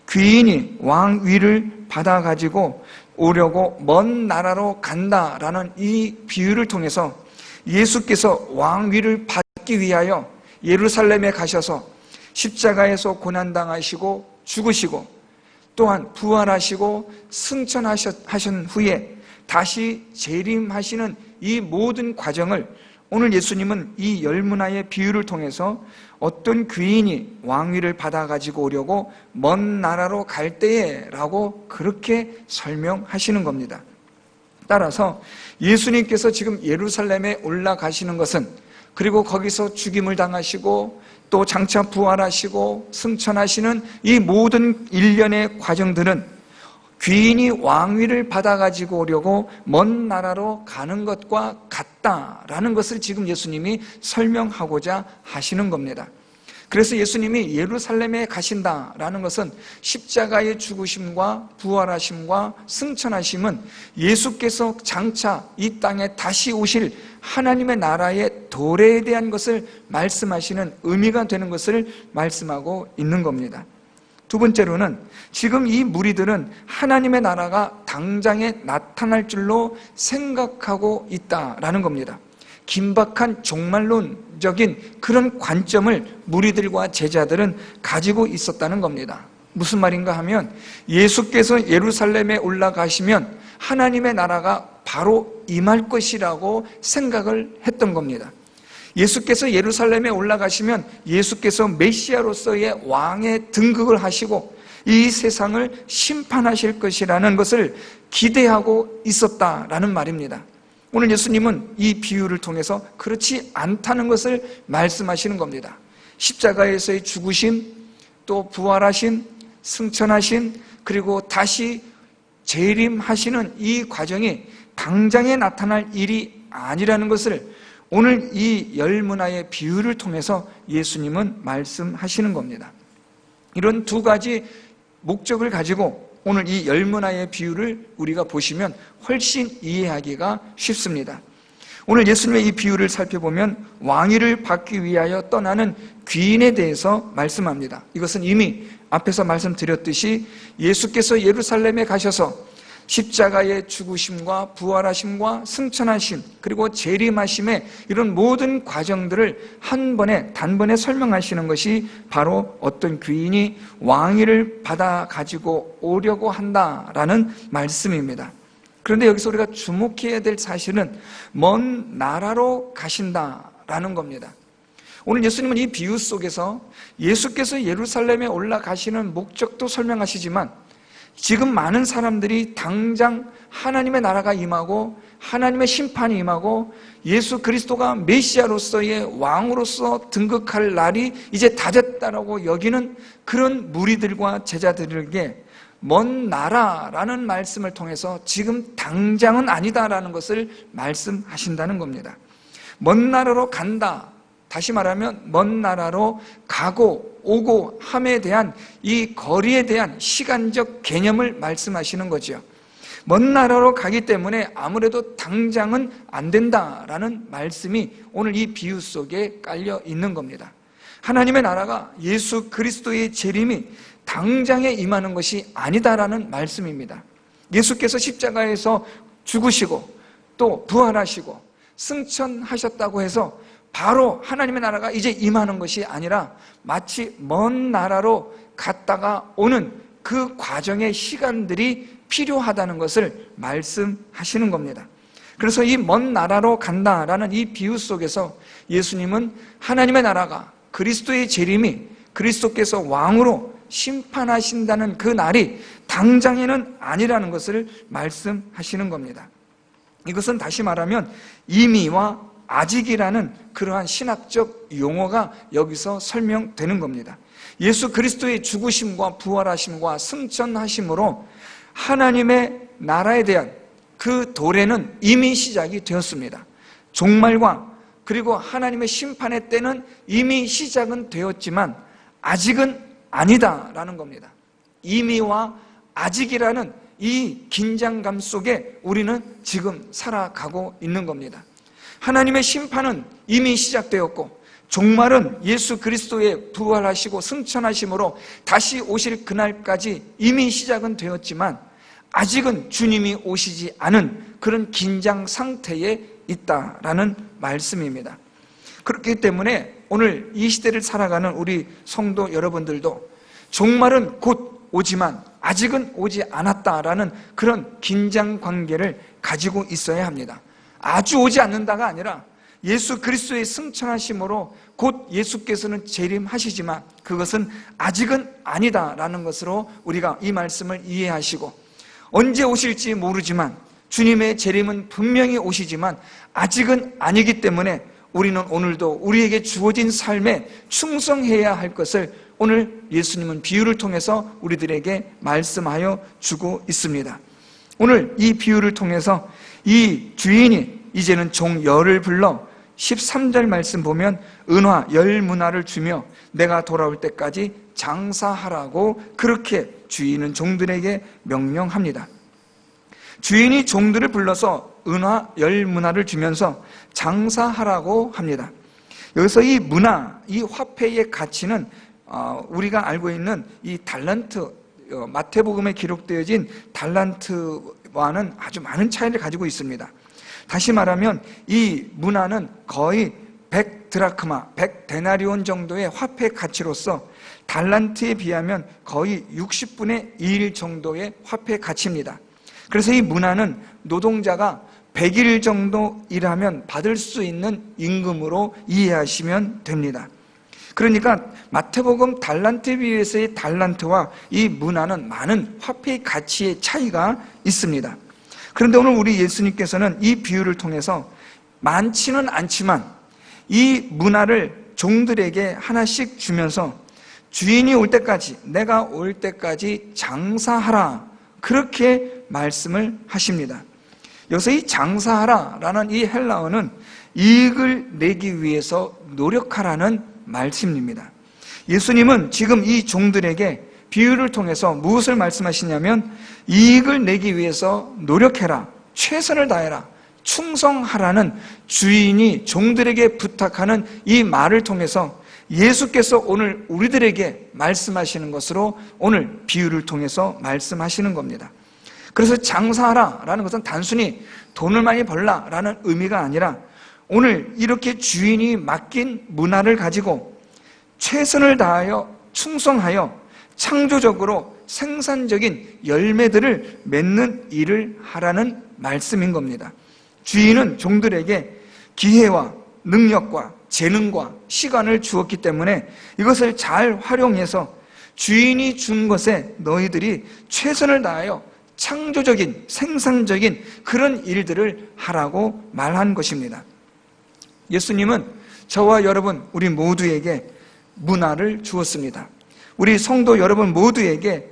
귀인이 왕위를 받아가지고 오려고 먼 나라로 간다라는 이 비유를 통해서 예수께서 왕위를 받기 위하여 예루살렘에 가셔서 십자가에서 고난당하시고 죽으시고 또한 부활하시고 승천하신 후에 다시 재림하시는 이 모든 과정을 오늘 예수님은 이 열문화의 비유를 통해서 어떤 귀인이 왕위를 받아가지고 오려고 먼 나라로 갈 때에 라고 그렇게 설명하시는 겁니다. 따라서 예수님께서 지금 예루살렘에 올라가시는 것은, 그리고 거기서 죽임을 당하시고 또 장차 부활하시고 승천하시는 이 모든 일련의 과정들은 귀인이 왕위를 받아가지고 오려고 먼 나라로 가는 것과 같다라는 것을 지금 예수님이 설명하고자 하시는 겁니다. 그래서 예수님이 예루살렘에 가신다라는 것은 십자가의 죽으심과 부활하심과 승천하심은 예수께서 장차 이 땅에 다시 오실 하나님의 나라의 도래에 대한 것을 말씀하시는 의미가 되는 것을 말씀하고 있는 겁니다. 두 번째로는 지금 이 무리들은 하나님의 나라가 당장에 나타날 줄로 생각하고 있다라는 겁니다. 긴박한 종말론적인 그런 관점을 무리들과 제자들은 가지고 있었다는 겁니다. 무슨 말인가 하면 예수께서 예루살렘에 올라가시면 하나님의 나라가 바로 임할 것이라고 생각을 했던 겁니다. 예수께서 예루살렘에 올라가시면 예수께서 메시아로서의 왕의 등극을 하시고 이 세상을 심판하실 것이라는 것을 기대하고 있었다라는 말입니다. 오늘 예수님은 이 비유를 통해서 그렇지 않다는 것을 말씀하시는 겁니다. 십자가에서의 죽으심, 또 부활하신, 승천하신, 그리고 다시 재림하시는 이 과정이 당장에 나타날 일이 아니라는 것을 오늘 이 열문화의 비유를 통해서 예수님은 말씀하시는 겁니다. 이런 두 가지 목적을 가지고 오늘 이 열문화의 비유를 우리가 보시면 훨씬 이해하기가 쉽습니다. 오늘 예수님의 이 비유를 살펴보면 왕위를 받기 위하여 떠나는 귀인에 대해서 말씀합니다. 이것은 이미 앞에서 말씀드렸듯이 예수께서 예루살렘에 가셔서 십자가의 죽으심과 부활하심과 승천하심 그리고 재림하심의 이런 모든 과정들을 한 번에 단번에 설명하시는 것이 바로 어떤 귀인이 왕위를 받아 가지고 오려고 한다라는 말씀입니다. 그런데 여기서 우리가 주목해야 될 사실은 먼 나라로 가신다라는 겁니다. 오늘 예수님은 이 비유 속에서 예수께서 예루살렘에 올라가시는 목적도 설명하시지만 지금 많은 사람들이 당장 하나님의 나라가 임하고 하나님의 심판이 임하고 예수 그리스도가 메시아로서의 왕으로서 등극할 날이 이제 다 됐다라고 여기는 그런 무리들과 제자들에게 먼 나라라는 말씀을 통해서 지금 당장은 아니다라는 것을 말씀하신다는 겁니다. 먼 나라로 간다, 다시 말하면 먼 나라로 가고 오고 함에 대한 이 거리에 대한 시간적 개념을 말씀하시는 거죠. 먼 나라로 가기 때문에 아무래도 당장은 안 된다라는 말씀이 오늘 이 비유 속에 깔려 있는 겁니다. 하나님의 나라가 예수 그리스도의 재림이 당장에 임하는 것이 아니다라는 말씀입니다. 예수께서 십자가에서 죽으시고 또 부활하시고 승천하셨다고 해서 바로 하나님의 나라가 이제 임하는 것이 아니라 마치 먼 나라로 갔다가 오는 그 과정의 시간들이 필요하다는 것을 말씀하시는 겁니다. 그래서 이 먼 나라로 간다라는 이 비유 속에서 예수님은 하나님의 나라가 그리스도의 재림이 그리스도께서 왕으로 심판하신다는 그 날이 당장에는 아니라는 것을 말씀하시는 겁니다. 이것은 다시 말하면 이미와 아직이라는 그러한 신학적 용어가 여기서 설명되는 겁니다. 예수 그리스도의 죽으심과 부활하심과 승천하심으로 하나님의 나라에 대한 그 도래는 이미 시작이 되었습니다. 종말과 그리고 하나님의 심판의 때는 이미 시작은 되었지만 아직은 아니다라는 겁니다. 이미와 아직이라는 이 긴장감 속에 우리는 지금 살아가고 있는 겁니다. 하나님의 심판은 이미 시작되었고 종말은 예수 그리스도의 부활하시고 승천하심으로 다시 오실 그날까지 이미 시작은 되었지만 아직은 주님이 오시지 않은 그런 긴장 상태에 있다라는 말씀입니다. 그렇기 때문에 오늘 이 시대를 살아가는 우리 성도 여러분들도 종말은 곧 오지만 아직은 오지 않았다라는 그런 긴장 관계를 가지고 있어야 합니다. 아주 오지 않는다가 아니라 예수 그리스도의 승천하심으로 곧 예수께서는 재림하시지만 그것은 아직은 아니다라는 것으로 우리가 이 말씀을 이해하시고, 언제 오실지 모르지만 주님의 재림은 분명히 오시지만 아직은 아니기 때문에 우리는 오늘도 우리에게 주어진 삶에 충성해야 할 것을 오늘 예수님은 비유를 통해서 우리들에게 말씀하여 주고 있습니다. 오늘 이 비유를 통해서 이 주인이 이제는 종 열을 불러 13절 말씀 보면 은화 열 문화를 주며 내가 돌아올 때까지 장사하라고 그렇게 주인은 종들에게 명령합니다. 주인이 종들을 불러서 은화 열 문화를 주면서 장사하라고 합니다. 여기서 이 문화, 이 화폐의 가치는 우리가 알고 있는 이 달란트, 마태복음에 기록되어진 달란트와는 아주 많은 차이를 가지고 있습니다. 다시 말하면 이 문화는 거의 100드라크마, 100데나리온 정도의 화폐 가치로서 달란트에 비하면 거의 60분의 1 정도의 화폐 가치입니다. 그래서 이 문화는 노동자가 100일 정도 일하면 받을 수 있는 임금으로 이해하시면 됩니다. 그러니까 마태복음 달란트에 비해서의 달란트와 이 문화는 많은 화폐의 가치의 차이가 있습니다. 그런데 오늘 우리 예수님께서는 이 비유를 통해서 많지는 않지만 이 문화를 종들에게 하나씩 주면서 주인이 올 때까지, 내가 올 때까지 장사하라, 그렇게 말씀을 하십니다. 여기서 이 장사하라라는 이 헬라어는 이익을 내기 위해서 노력하라는 말씀입니다. 예수님은 지금 이 종들에게 비유를 통해서 무엇을 말씀하시냐면 이익을 내기 위해서 노력해라, 최선을 다해라, 충성하라는 주인이 종들에게 부탁하는 이 말을 통해서 예수께서 오늘 우리들에게 말씀하시는 것으로 오늘 비유를 통해서 말씀하시는 겁니다. 그래서 장사하라라는 것은 단순히 돈을 많이 벌라라는 의미가 아니라 오늘 이렇게 주인이 맡긴 문화를 가지고 최선을 다하여 충성하여 창조적으로 생산적인 열매들을 맺는 일을 하라는 말씀인 겁니다. 주인은 종들에게 기회와 능력과 재능과 시간을 주었기 때문에 이것을 잘 활용해서 주인이 준 것에 너희들이 최선을 다하여 창조적인 생산적인 그런 일들을 하라고 말한 것입니다. 예수님은 저와 여러분 우리 모두에게 문화를 주었습니다. 우리 성도 여러분 모두에게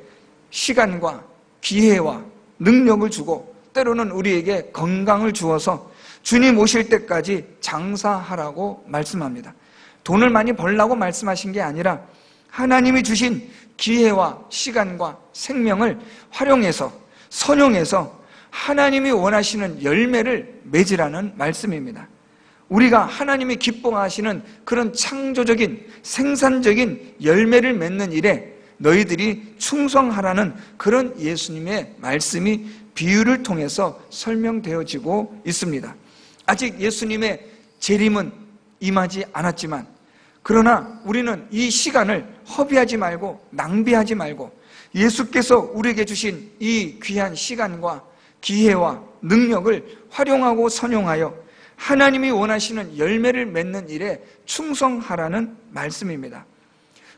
시간과 기회와 능력을 주고 때로는 우리에게 건강을 주어서 주님 오실 때까지 장사하라고 말씀합니다. 돈을 많이 벌라고 말씀하신 게 아니라 하나님이 주신 기회와 시간과 생명을 활용해서 선용해서 하나님이 원하시는 열매를 맺으라는 말씀입니다. 우리가 하나님이 기뻐하시는 그런 창조적인 생산적인 열매를 맺는 일에 너희들이 충성하라는 그런 예수님의 말씀이 비유를 통해서 설명되어지고 있습니다. 아직 예수님의 재림은 임하지 않았지만 그러나 우리는 이 시간을 허비하지 말고 낭비하지 말고 예수께서 우리에게 주신 이 귀한 시간과 기회와 능력을 활용하고 선용하여 하나님이 원하시는 열매를 맺는 일에 충성하라는 말씀입니다.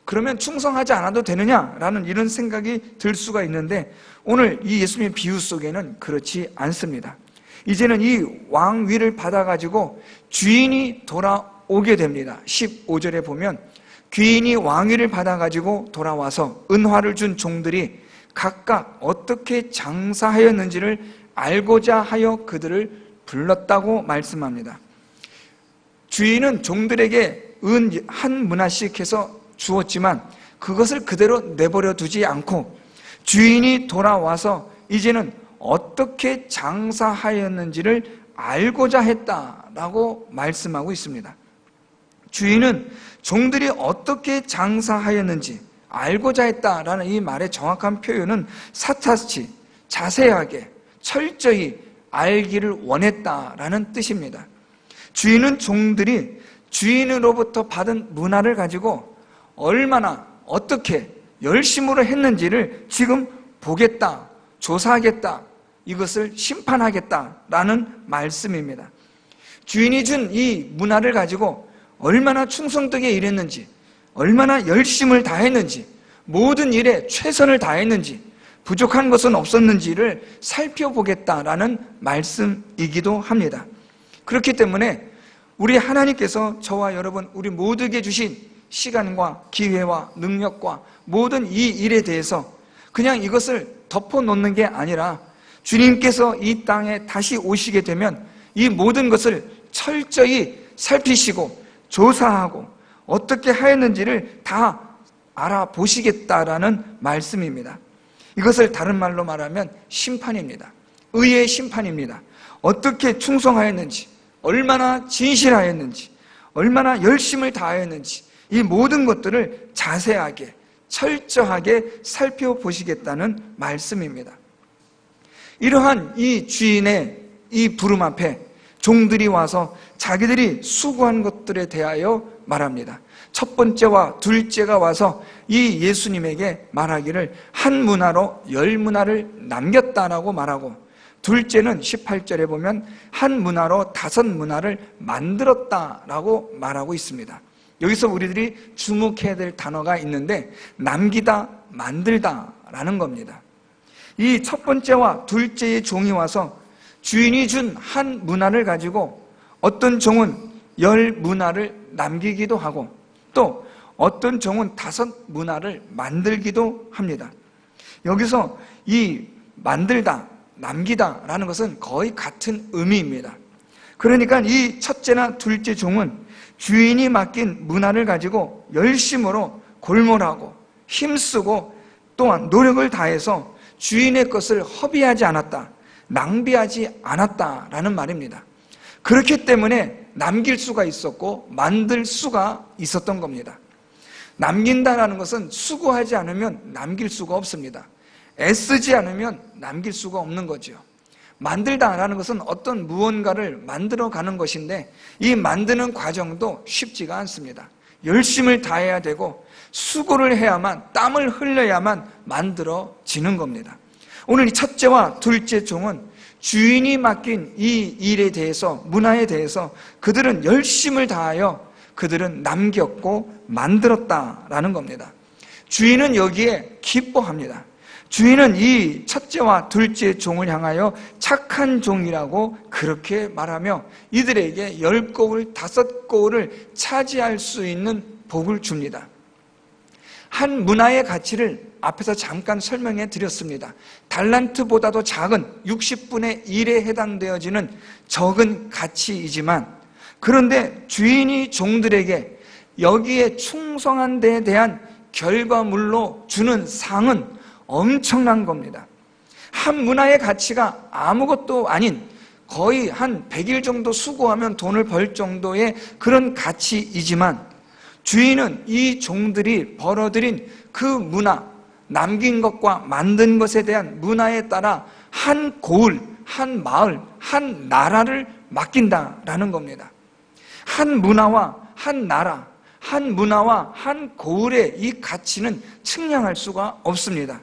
그러면 충성하지 않아도 되느냐라는 이런 생각이 들 수가 있는데 오늘 이 예수님의 비유 속에는 그렇지 않습니다. 이제는 이 왕위를 받아가지고 주인이 돌아오게 됩니다. 15절에 보면 귀인이 왕위를 받아가지고 돌아와서 은화를 준 종들이 각각 어떻게 장사하였는지를 알고자 하여 그들을 불렀다고 말씀합니다. 주인은 종들에게 은 한 문화씩 해서 주었지만 그것을 그대로 내버려 두지 않고 주인이 돌아와서 이제는 어떻게 장사하였는지를 알고자 했다라고 말씀하고 있습니다. 주인은 종들이 어떻게 장사하였는지 알고자 했다라는 이 말의 정확한 표현은 사타치, 자세하게, 철저히 알기를 원했다라는 뜻입니다. 주인은 종들이 주인으로부터 받은 문화를 가지고 얼마나 어떻게 열심으로 했는지를 지금 보겠다, 조사하겠다, 이것을 심판하겠다라는 말씀입니다. 주인이 준 이 문화를 가지고 얼마나 충성되게 일했는지, 얼마나 열심을 다했는지, 모든 일에 최선을 다했는지, 부족한 것은 없었는지를 살펴보겠다라는 말씀이기도 합니다. 그렇기 때문에 우리 하나님께서 저와 여러분, 우리 모두에게 주신 시간과 기회와 능력과 모든 이 일에 대해서 그냥 이것을 덮어놓는 게 아니라 주님께서 이 땅에 다시 오시게 되면 이 모든 것을 철저히 살피시고 조사하고 어떻게 하였는지를 다 알아보시겠다라는 말씀입니다. 이것을 다른 말로 말하면 심판입니다. 의의 심판입니다. 어떻게 충성하였는지, 얼마나 진실하였는지, 얼마나 열심을 다하였는지 이 모든 것들을 자세하게 철저하게 살펴보시겠다는 말씀입니다. 이러한 이 주인의 이 부름 앞에 종들이 와서 자기들이 수고한 것들에 대하여 말합니다. 첫 번째와 둘째가 와서 이 예수님에게 말하기를 한 문화로 10문화를 남겼다라고 말하고, 둘째는 18절에 보면 한 문화로 5문화를 만들었다라고 말하고 있습니다. 여기서 우리들이 주목해야 될 단어가 있는데 남기다, 만들다라는 겁니다. 이 첫 번째와 둘째의 종이 와서 주인이 준 한 문화를 가지고 어떤 종은 10문화를 남기기도 하고 또 어떤 종은 5문화를 만들기도 합니다. 여기서 이 만들다, 남기다라는 것은 거의 같은 의미입니다. 그러니까 이 첫째나 둘째 종은 주인이 맡긴 문화를 가지고 열심으로 골몰하고 힘쓰고 또한 노력을 다해서 주인의 것을 허비하지 않았다, 낭비하지 않았다라는 말입니다. 그렇기 때문에 남길 수가 있었고 만들 수가 있었던 겁니다. 남긴다라는 것은 수고하지 않으면 남길 수가 없습니다. 애쓰지 않으면 남길 수가 없는 거죠. 만들다라는 것은 어떤 무언가를 만들어가는 것인데 이 만드는 과정도 쉽지가 않습니다. 열심을 다해야 되고 수고를 해야만, 땀을 흘려야만 만들어지는 겁니다. 오늘 이 첫째와 둘째 종은 주인이 맡긴 이 일에 대해서, 문화에 대해서 그들은 열심을 다하여 그들은 남겼고 만들었다라는 겁니다. 주인은 여기에 기뻐합니다. 주인은 이 첫째와 둘째 종을 향하여 착한 종이라고 그렇게 말하며 이들에게 10고울, 5고울을 차지할 수 있는 복을 줍니다. 한 문화의 가치를 앞에서 잠깐 설명해 드렸습니다. 달란트보다도 작은 60분의 1에 해당되어지는 적은 가치이지만, 그런데 주인이 종들에게 여기에 충성한 데에 대한 결과물로 주는 상은 엄청난 겁니다. 한 문화의 가치가 아무것도 아닌 거의 한 100일 정도 수고하면 돈을 벌 정도의 그런 가치이지만 주인은 이 종들이 벌어들인 그 문화, 남긴 것과 만든 것에 대한 문화에 따라 한 고을, 한 마을, 한 나라를 맡긴다라는 겁니다. 한 문화와 한 나라, 한 문화와 한 고을의 이 가치는 측량할 수가 없습니다.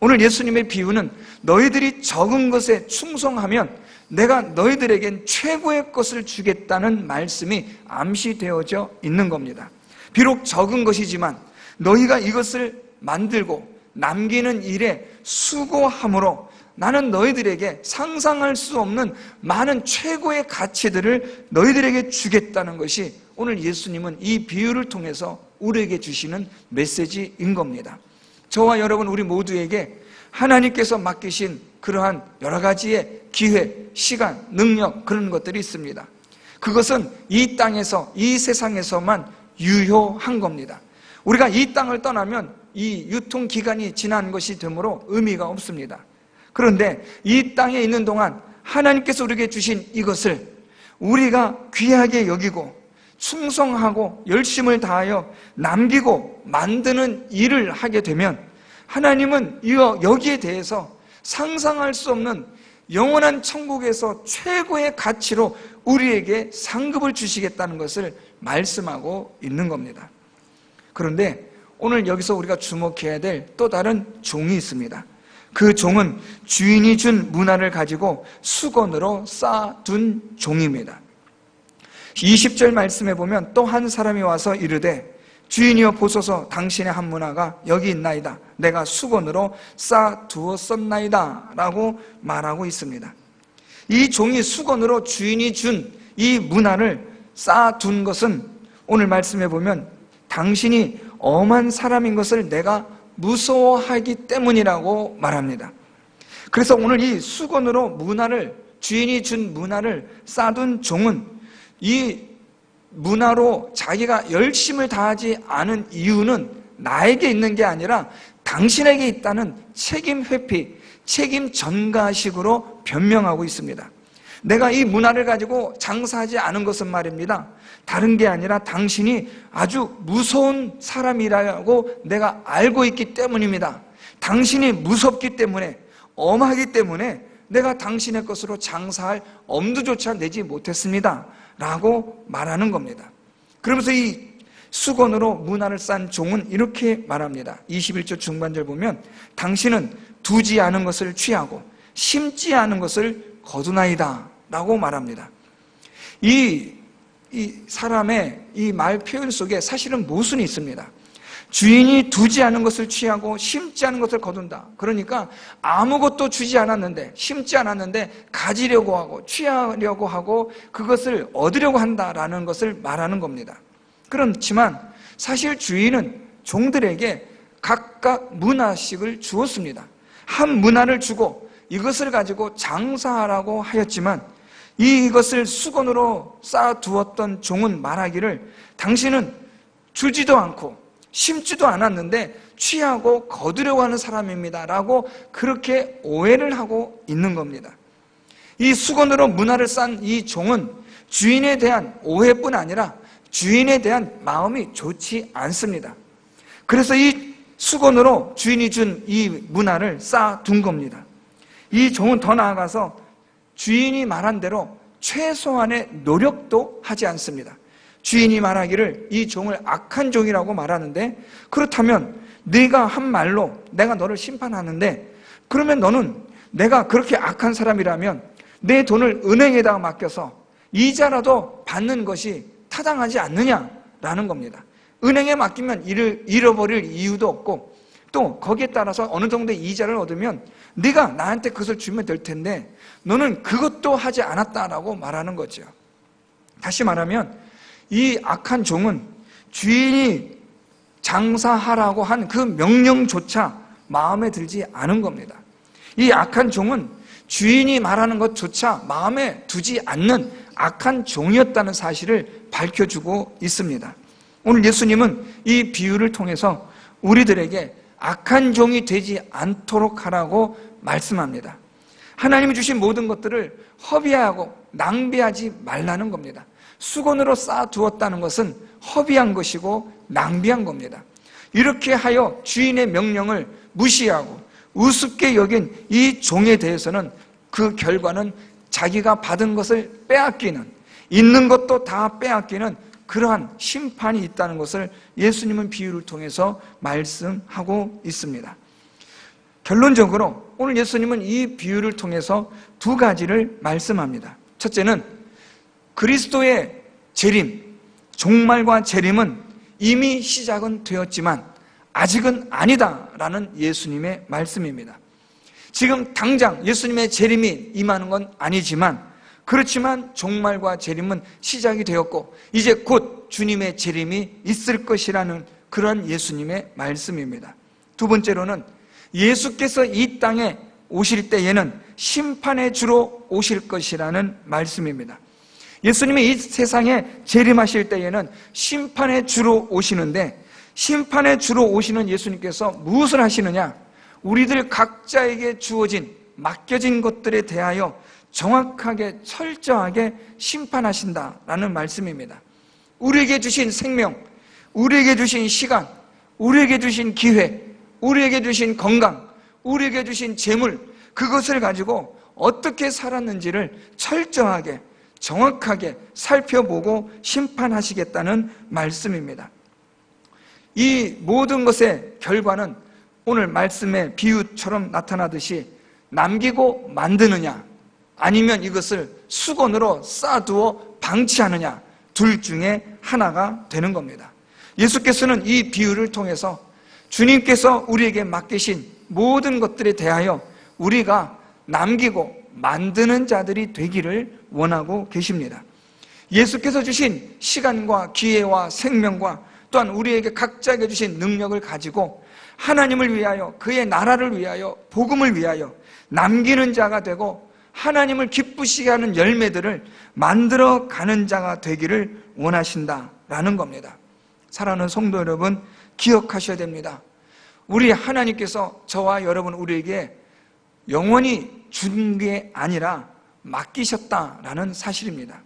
오늘 예수님의 비유는 너희들이 적은 것에 충성하면 내가 너희들에겐 최고의 것을 주겠다는 말씀이 암시되어져 있는 겁니다. 비록 적은 것이지만 너희가 이것을 만들고 남기는 일에 수고함으로 나는 너희들에게 상상할 수 없는 많은 최고의 가치들을 너희들에게 주겠다는 것이 오늘 예수님은 이 비유를 통해서 우리에게 주시는 메시지인 겁니다. 저와 여러분 우리 모두에게 하나님께서 맡기신 그러한 여러 가지의 기회, 시간, 능력 그런 것들이 있습니다. 그것은 이 땅에서, 이 세상에서만 유효한 겁니다. 우리가 이 땅을 떠나면 이 유통기간이 지난 것이 되므로 의미가 없습니다. 그런데 이 땅에 있는 동안 하나님께서 우리에게 주신 이것을 우리가 귀하게 여기고 충성하고 열심을 다하여 남기고 만드는 일을 하게 되면 하나님은 여기에 대해서 상상할 수 없는 영원한 천국에서 최고의 가치로 우리에게 상급을 주시겠다는 것을 말씀하고 있는 겁니다. 그런데 오늘 여기서 우리가 주목해야 될 또 다른 종이 있습니다. 그 종은 주인이 준 문화를 가지고 수건으로 쌓아둔 종입니다. 20절 말씀에 보면 또 한 사람이 와서 이르되 주인이여 보소서 당신의 한 문화가 여기 있나이다. 내가 수건으로 쌓아두었었나이다 라고 말하고 있습니다. 이 종이 수건으로 주인이 준 이 문화를 쌓아둔 것은 오늘 말씀에 보면 당신이 엄한 사람인 것을 내가 무서워하기 때문이라고 말합니다. 그래서 오늘 이 수건으로 주인이 준 문화를 쌓아둔 종은 이 문화로 자기가 열심을 다하지 않은 이유는 나에게 있는 게 아니라 당신에게 있다는 책임 회피, 책임 전가식으로 변명하고 있습니다. 내가 이 문화를 가지고 장사하지 않은 것은 말입니다, 다른 게 아니라 당신이 아주 무서운 사람이라고 내가 알고 있기 때문입니다. 당신이 무섭기 때문에, 엄하기 때문에 내가 당신의 것으로 장사할 엄두조차 내지 못했습니다 라고 말하는 겁니다. 그러면서 이 수건으로 문화를 싼 종은 이렇게 말합니다. 21절 중반절 보면 당신은 두지 않은 것을 취하고 심지 않은 것을 거두나이다 라고 말합니다. 이 사람의 이 말 표현 속에 사실은 모순이 있습니다. 주인이 두지 않은 것을 취하고 심지 않은 것을 거둔다. 그러니까 아무것도 주지 않았는데, 심지 않았는데 가지려고 하고 취하려고 하고 그것을 얻으려고 한다라는 것을 말하는 겁니다. 그렇지만 사실 주인은 종들에게 각각 문화씩을 주었습니다. 한 문화를 주고 이것을 가지고 장사하라고 하였지만 이것을 수건으로 쌓아두었던 종은 말하기를 당신은 주지도 않고 심지도 않았는데 취하고 거두려고 하는 사람입니다 라고 그렇게 오해를 하고 있는 겁니다. 이 수건으로 문화를 싼 이 종은 주인에 대한 오해뿐 아니라 주인에 대한 마음이 좋지 않습니다. 그래서 이 수건으로 주인이 준 이 문화를 쌓아둔 겁니다. 이 종은 더 나아가서 주인이 말한 대로 최소한의 노력도 하지 않습니다. 주인이 말하기를 이 종을 악한 종이라고 말하는데, 그렇다면 네가 한 말로 내가 너를 심판하는데, 그러면 너는 내가 그렇게 악한 사람이라면 내 돈을 은행에다가 맡겨서 이자라도 받는 것이 타당하지 않느냐라는 겁니다. 은행에 맡기면 잃어버릴 이유도 없고 또 거기에 따라서 어느 정도의 이자를 얻으면 네가 나한테 그것을 주면 될 텐데 너는 그것도 하지 않았다라고 말하는 거죠. 다시 말하면 이 악한 종은 주인이 장사하라고 한 그 명령조차 마음에 들지 않은 겁니다. 이 악한 종은 주인이 말하는 것조차 마음에 두지 않는 악한 종이었다는 사실을 밝혀주고 있습니다. 오늘 예수님은 이 비유를 통해서 우리들에게 악한 종이 되지 않도록 하라고 말씀합니다. 하나님이 주신 모든 것들을 허비하고 낭비하지 말라는 겁니다. 수건으로 쌓아두었다는 것은 허비한 것이고 낭비한 겁니다. 이렇게 하여 주인의 명령을 무시하고 우습게 여긴 이 종에 대해서는 그 결과는 자기가 받은 것을 빼앗기는, 있는 것도 다 빼앗기는 그러한 심판이 있다는 것을 예수님은 비유를 통해서 말씀하고 있습니다. 결론적으로 오늘 예수님은 이 비유를 통해서 두 가지를 말씀합니다. 첫째는 그리스도의 재림, 종말과 재림은 이미 시작은 되었지만 아직은 아니다라는 예수님의 말씀입니다. 지금 당장 예수님의 재림이 임하는 건 아니지만, 그렇지만 종말과 재림은 시작이 되었고 이제 곧 주님의 재림이 있을 것이라는 그런 예수님의 말씀입니다. 두 번째로는 예수께서 이 땅에 오실 때에는 심판의 주로 오실 것이라는 말씀입니다. 예수님이 이 세상에 재림하실 때에는 심판의 주로 오시는데, 심판의 주로 오시는 예수님께서 무엇을 하시느냐? 우리들 각자에게 주어진, 맡겨진 것들에 대하여 정확하게 철저하게 심판하신다라는 말씀입니다. 우리에게 주신 생명, 우리에게 주신 시간, 우리에게 주신 기회, 우리에게 주신 건강, 우리에게 주신 재물, 그것을 가지고 어떻게 살았는지를 철저하게 정확하게 살펴보고 심판하시겠다는 말씀입니다. 이 모든 것의 결과는 오늘 말씀의 비유처럼 나타나듯이 남기고 만드느냐, 아니면 이것을 수건으로 쌓아두어 방치하느냐, 둘 중에 하나가 되는 겁니다. 예수께서는 이 비유를 통해서 주님께서 우리에게 맡기신 모든 것들에 대하여 우리가 남기고 만드는 자들이 되기를 원하고 계십니다. 예수께서 주신 시간과 기회와 생명과 또한 우리에게 각자에게 주신 능력을 가지고 하나님을 위하여, 그의 나라를 위하여, 복음을 위하여 남기는 자가 되고 하나님을 기쁘시게 하는 열매들을 만들어가는 자가 되기를 원하신다라는 겁니다. 사랑하는 성도 여러분, 기억하셔야 됩니다. 우리 하나님께서 저와 여러분 우리에게 영원히 준 게 아니라 맡기셨다라는 사실입니다.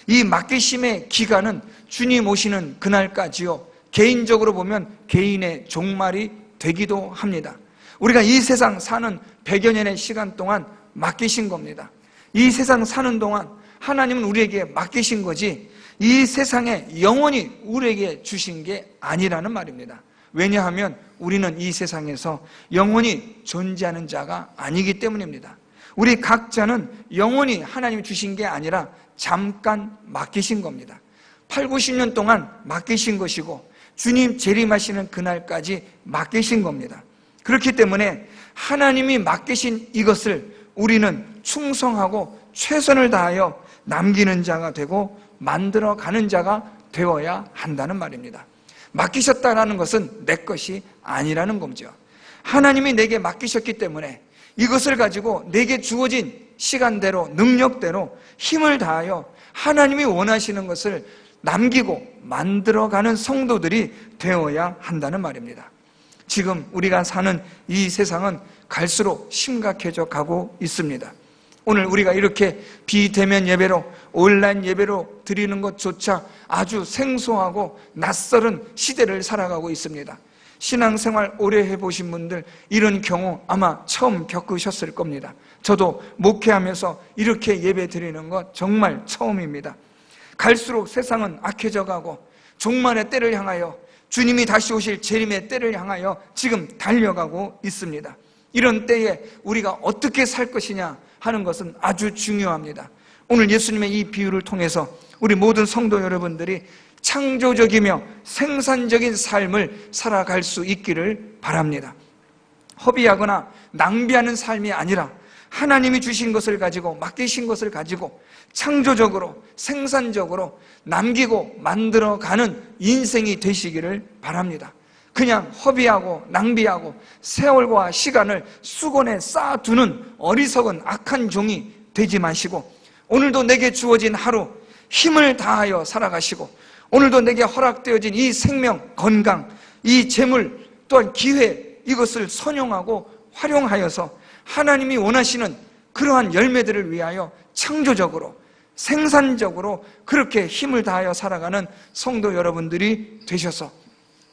이 맡기심의 기간은 주님 오시는 그날까지요, 개인적으로 보면 개인의 종말이 되기도 합니다. 우리가 이 세상 사는 100여 년의 시간 동안 맡기신 겁니다. 이 세상 사는 동안 하나님은 우리에게 맡기신 거지 이 세상에 영원히 우리에게 주신 게 아니라는 말입니다. 왜냐하면 우리는 이 세상에서 영원히 존재하는 자가 아니기 때문입니다. 우리 각자는 영원히 하나님이 주신 게 아니라 잠깐 맡기신 겁니다. 8, 90년 동안 맡기신 것이고 주님 재림하시는 그날까지 맡기신 겁니다. 그렇기 때문에 하나님이 맡기신 이것을 우리는 충성하고 최선을 다하여 남기는 자가 되고 만들어가는 자가 되어야 한다는 말입니다. 맡기셨다라는 것은 내 것이 아니라는 거죠. 하나님이 내게 맡기셨기 때문에 이것을 가지고 내게 주어진 시간대로, 능력대로 힘을 다하여 하나님이 원하시는 것을 남기고 만들어가는 성도들이 되어야 한다는 말입니다. 지금 우리가 사는 이 세상은 갈수록 심각해져 가고 있습니다. 오늘 우리가 이렇게 비대면 예배로, 온라인 예배로 드리는 것조차 아주 생소하고 낯설은 시대를 살아가고 있습니다. 신앙생활 오래 해보신 분들 이런 경우 아마 처음 겪으셨을 겁니다. 저도 목회하면서 이렇게 예배 드리는 것 정말 처음입니다. 갈수록 세상은 악해져 가고 종말의 때를 향하여, 주님이 다시 오실 재림의 때를 향하여 지금 달려가고 있습니다. 이런 때에 우리가 어떻게 살 것이냐 하는 것은 아주 중요합니다. 오늘 예수님의 이 비유를 통해서 우리 모든 성도 여러분들이 창조적이며 생산적인 삶을 살아갈 수 있기를 바랍니다. 허비하거나 낭비하는 삶이 아니라 하나님이 주신 것을 가지고, 맡기신 것을 가지고 창조적으로, 생산적으로 남기고 만들어가는 인생이 되시기를 바랍니다. 그냥 허비하고 낭비하고 세월과 시간을 수건에 쌓아두는 어리석은 악한 종이 되지 마시고, 오늘도 내게 주어진 하루 힘을 다하여 살아가시고, 오늘도 내게 허락되어진 이 생명, 건강, 이 재물, 또한 기회, 이것을 선용하고 활용하여서 하나님이 원하시는 그러한 열매들을 위하여 창조적으로, 생산적으로 그렇게 힘을 다하여 살아가는 성도 여러분들이 되셔서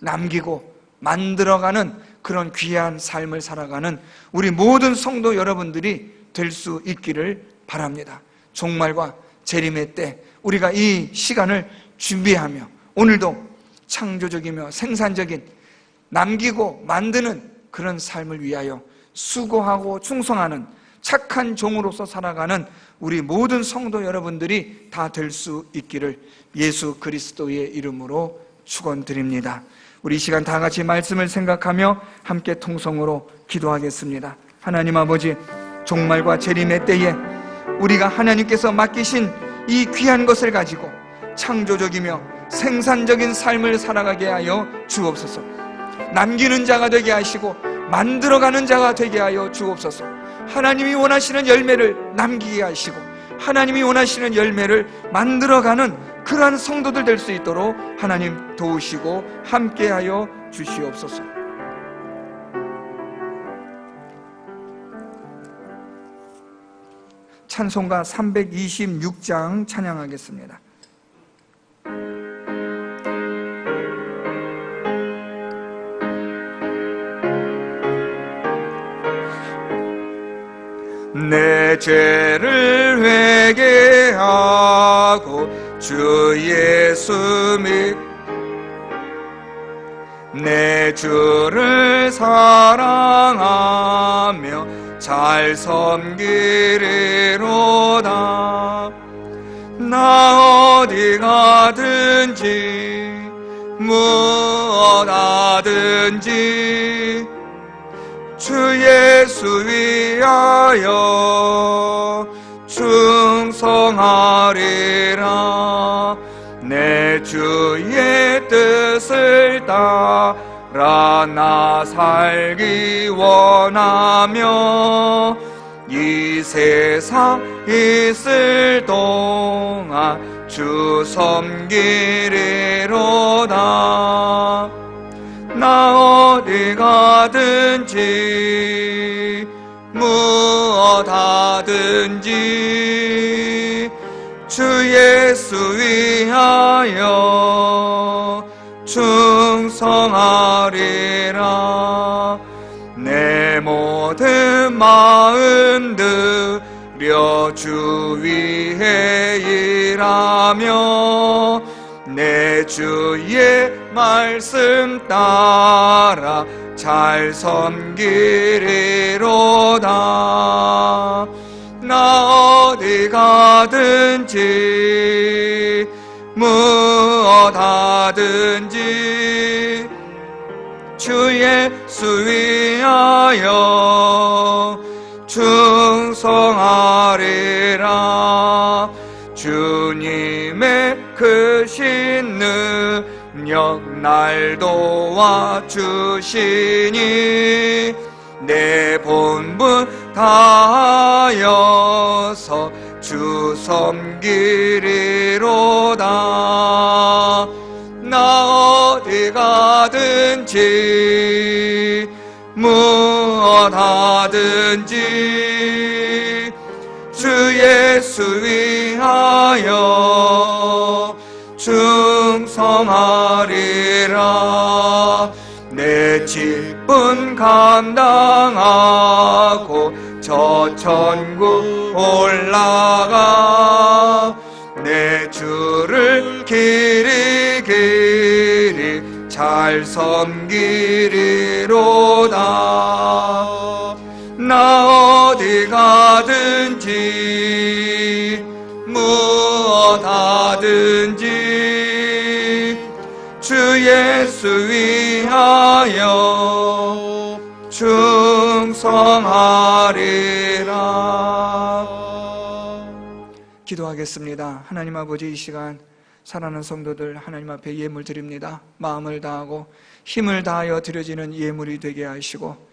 남기고 만들어가는 그런 귀한 삶을 살아가는 우리 모든 성도 여러분들이 될 수 있기를 바랍니다. 종말과 재림의 때 우리가 이 시간을 준비하며 오늘도 창조적이며 생산적인, 남기고 만드는 그런 삶을 위하여 수고하고 충성하는 착한 종으로서 살아가는 우리 모든 성도 여러분들이 다 될 수 있기를 예수 그리스도의 이름으로 축원드립니다. 우리 이 시간 다 같이 말씀을 생각하며 함께 통성으로 기도하겠습니다. 하나님 아버지, 종말과 재림의 때에 우리가 하나님께서 맡기신 이 귀한 것을 가지고 창조적이며 생산적인 삶을 살아가게 하여 주옵소서. 남기는 자가 되게 하시고 만들어가는 자가 되게 하여 주옵소서. 하나님이 원하시는 열매를 남기게 하시고 하나님이 원하시는 열매를 만들어가는 그러한 성도들 될 수 있도록 하나님 도우시고 함께하여 주시옵소서. 찬송가 326장 찬양하겠습니다. 내 죄를 회개하고 주 예수 내 주를 사랑하며 잘 섬기리로다. 나 어디 가든지 무엇 하든지 주 예수 위하여 충성하리라. 내 주의 뜻을 따라 나 살기 원하며 이 세상 있을 동안 주 섬기리로다. 나 어디 가든지 무엇 하든지 주 예수 위하여 충성하리라. 내 모든 마음 들여 주 위에 일하며 내 주의 말씀 따라 잘 섬기리로다. 나 어디 가든지 무엇 하든지 주 예수 위하여 충성하리라. 주님의 크신 능력 날 도와주시니 내 본분 다하여서 주 섬기리로다. 나 어디 가든지 무엇 하든지 주 예수 위하여 충성하리라. 내 직분 감당하고 저 천국 올라가 내 주를 길이 잘 섬기리로다. 나 어디 가든지 무엇 하든지 주 예수 위하여 충성하리라. 기도하겠습니다. 하나님 아버지, 이 시간 사랑하는 성도들 하나님 앞에 예물 드립니다. 마음을 다하고 힘을 다하여 드려지는 예물이 되게 하시고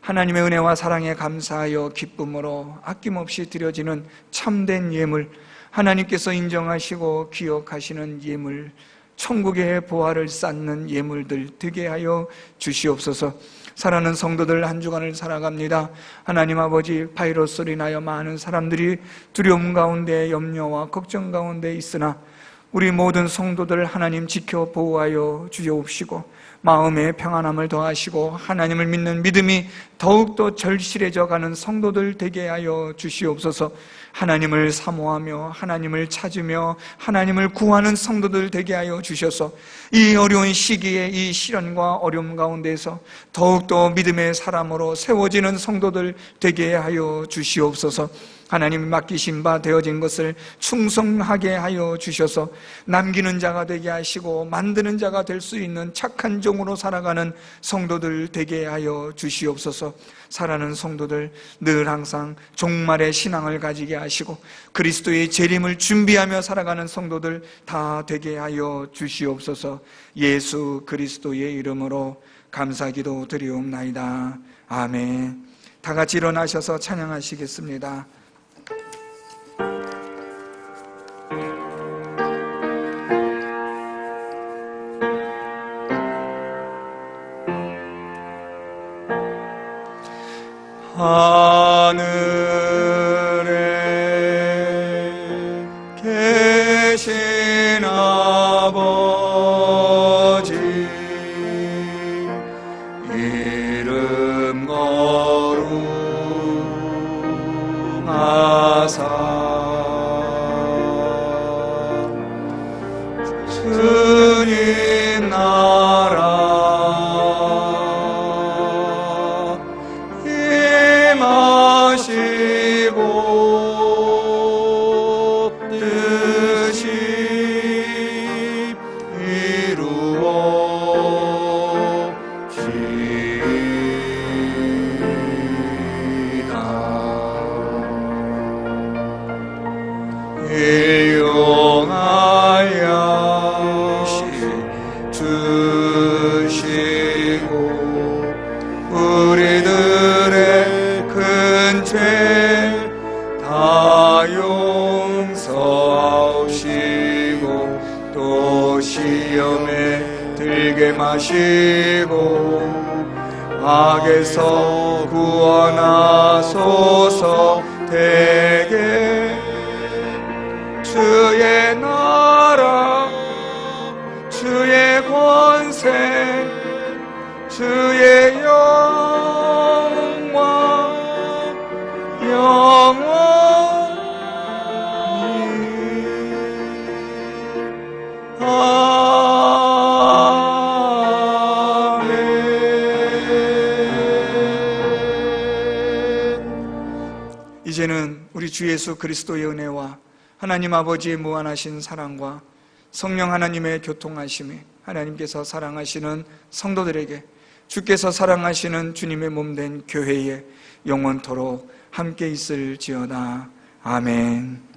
하나님의 은혜와 사랑에 감사하여 기쁨으로 아낌없이 드려지는 참된 예물, 하나님께서 인정하시고 기억하시는 예물, 천국의 보화를 쌓는 예물들 되게 하여 주시옵소서. 사랑하는 성도들 한 주간을 살아갑니다. 하나님 아버지, 바이러스로 인하여 많은 사람들이 두려움 가운데 염려와 걱정 가운데 있으나 우리 모든 성도들 하나님 지켜 보호하여 주옵시고 마음의 평안함을 더하시고 하나님을 믿는 믿음이 더욱더 절실해져 가는 성도들 되게 하여 주시옵소서. 하나님을 사모하며 하나님을 찾으며 하나님을 구하는 성도들 되게 하여 주셔서 이 어려운 시기에 이 시련과 어려움 가운데서 더욱더 믿음의 사람으로 세워지는 성도들 되게 하여 주시옵소서. 하나님이 맡기신 바 되어진 것을 충성하게 하여 주셔서 남기는 자가 되게 하시고 만드는 자가 될 수 있는 착한 종으로 살아가는 성도들 되게 하여 주시옵소서. 사랑하는 성도들 늘 항상 종말의 신앙을 가지게 하시고 그리스도의 재림을 준비하며 살아가는 성도들 다 되게 하여 주시옵소서. 예수 그리스도의 이름으로 감사기도 드리옵나이다. 아멘. 다 같이 일어나셔서 찬양하시겠습니다. 일용하여 주시고 우리들의 큰 죄 다 용서하시고 또 시험에 들게 마시고 악에서 구원하소서. 대개 주의 나라 주의 권세 주의 영광 영원히 아멘. 이제는 우리 주 예수 그리스도의 은혜와 하나님 아버지의 무한하신 사랑과 성령 하나님의 교통하심이 하나님께서 사랑하시는 성도들에게 주께서 사랑하시는 주님의 몸된 교회에 영원토록 함께 있을지어다. 아멘.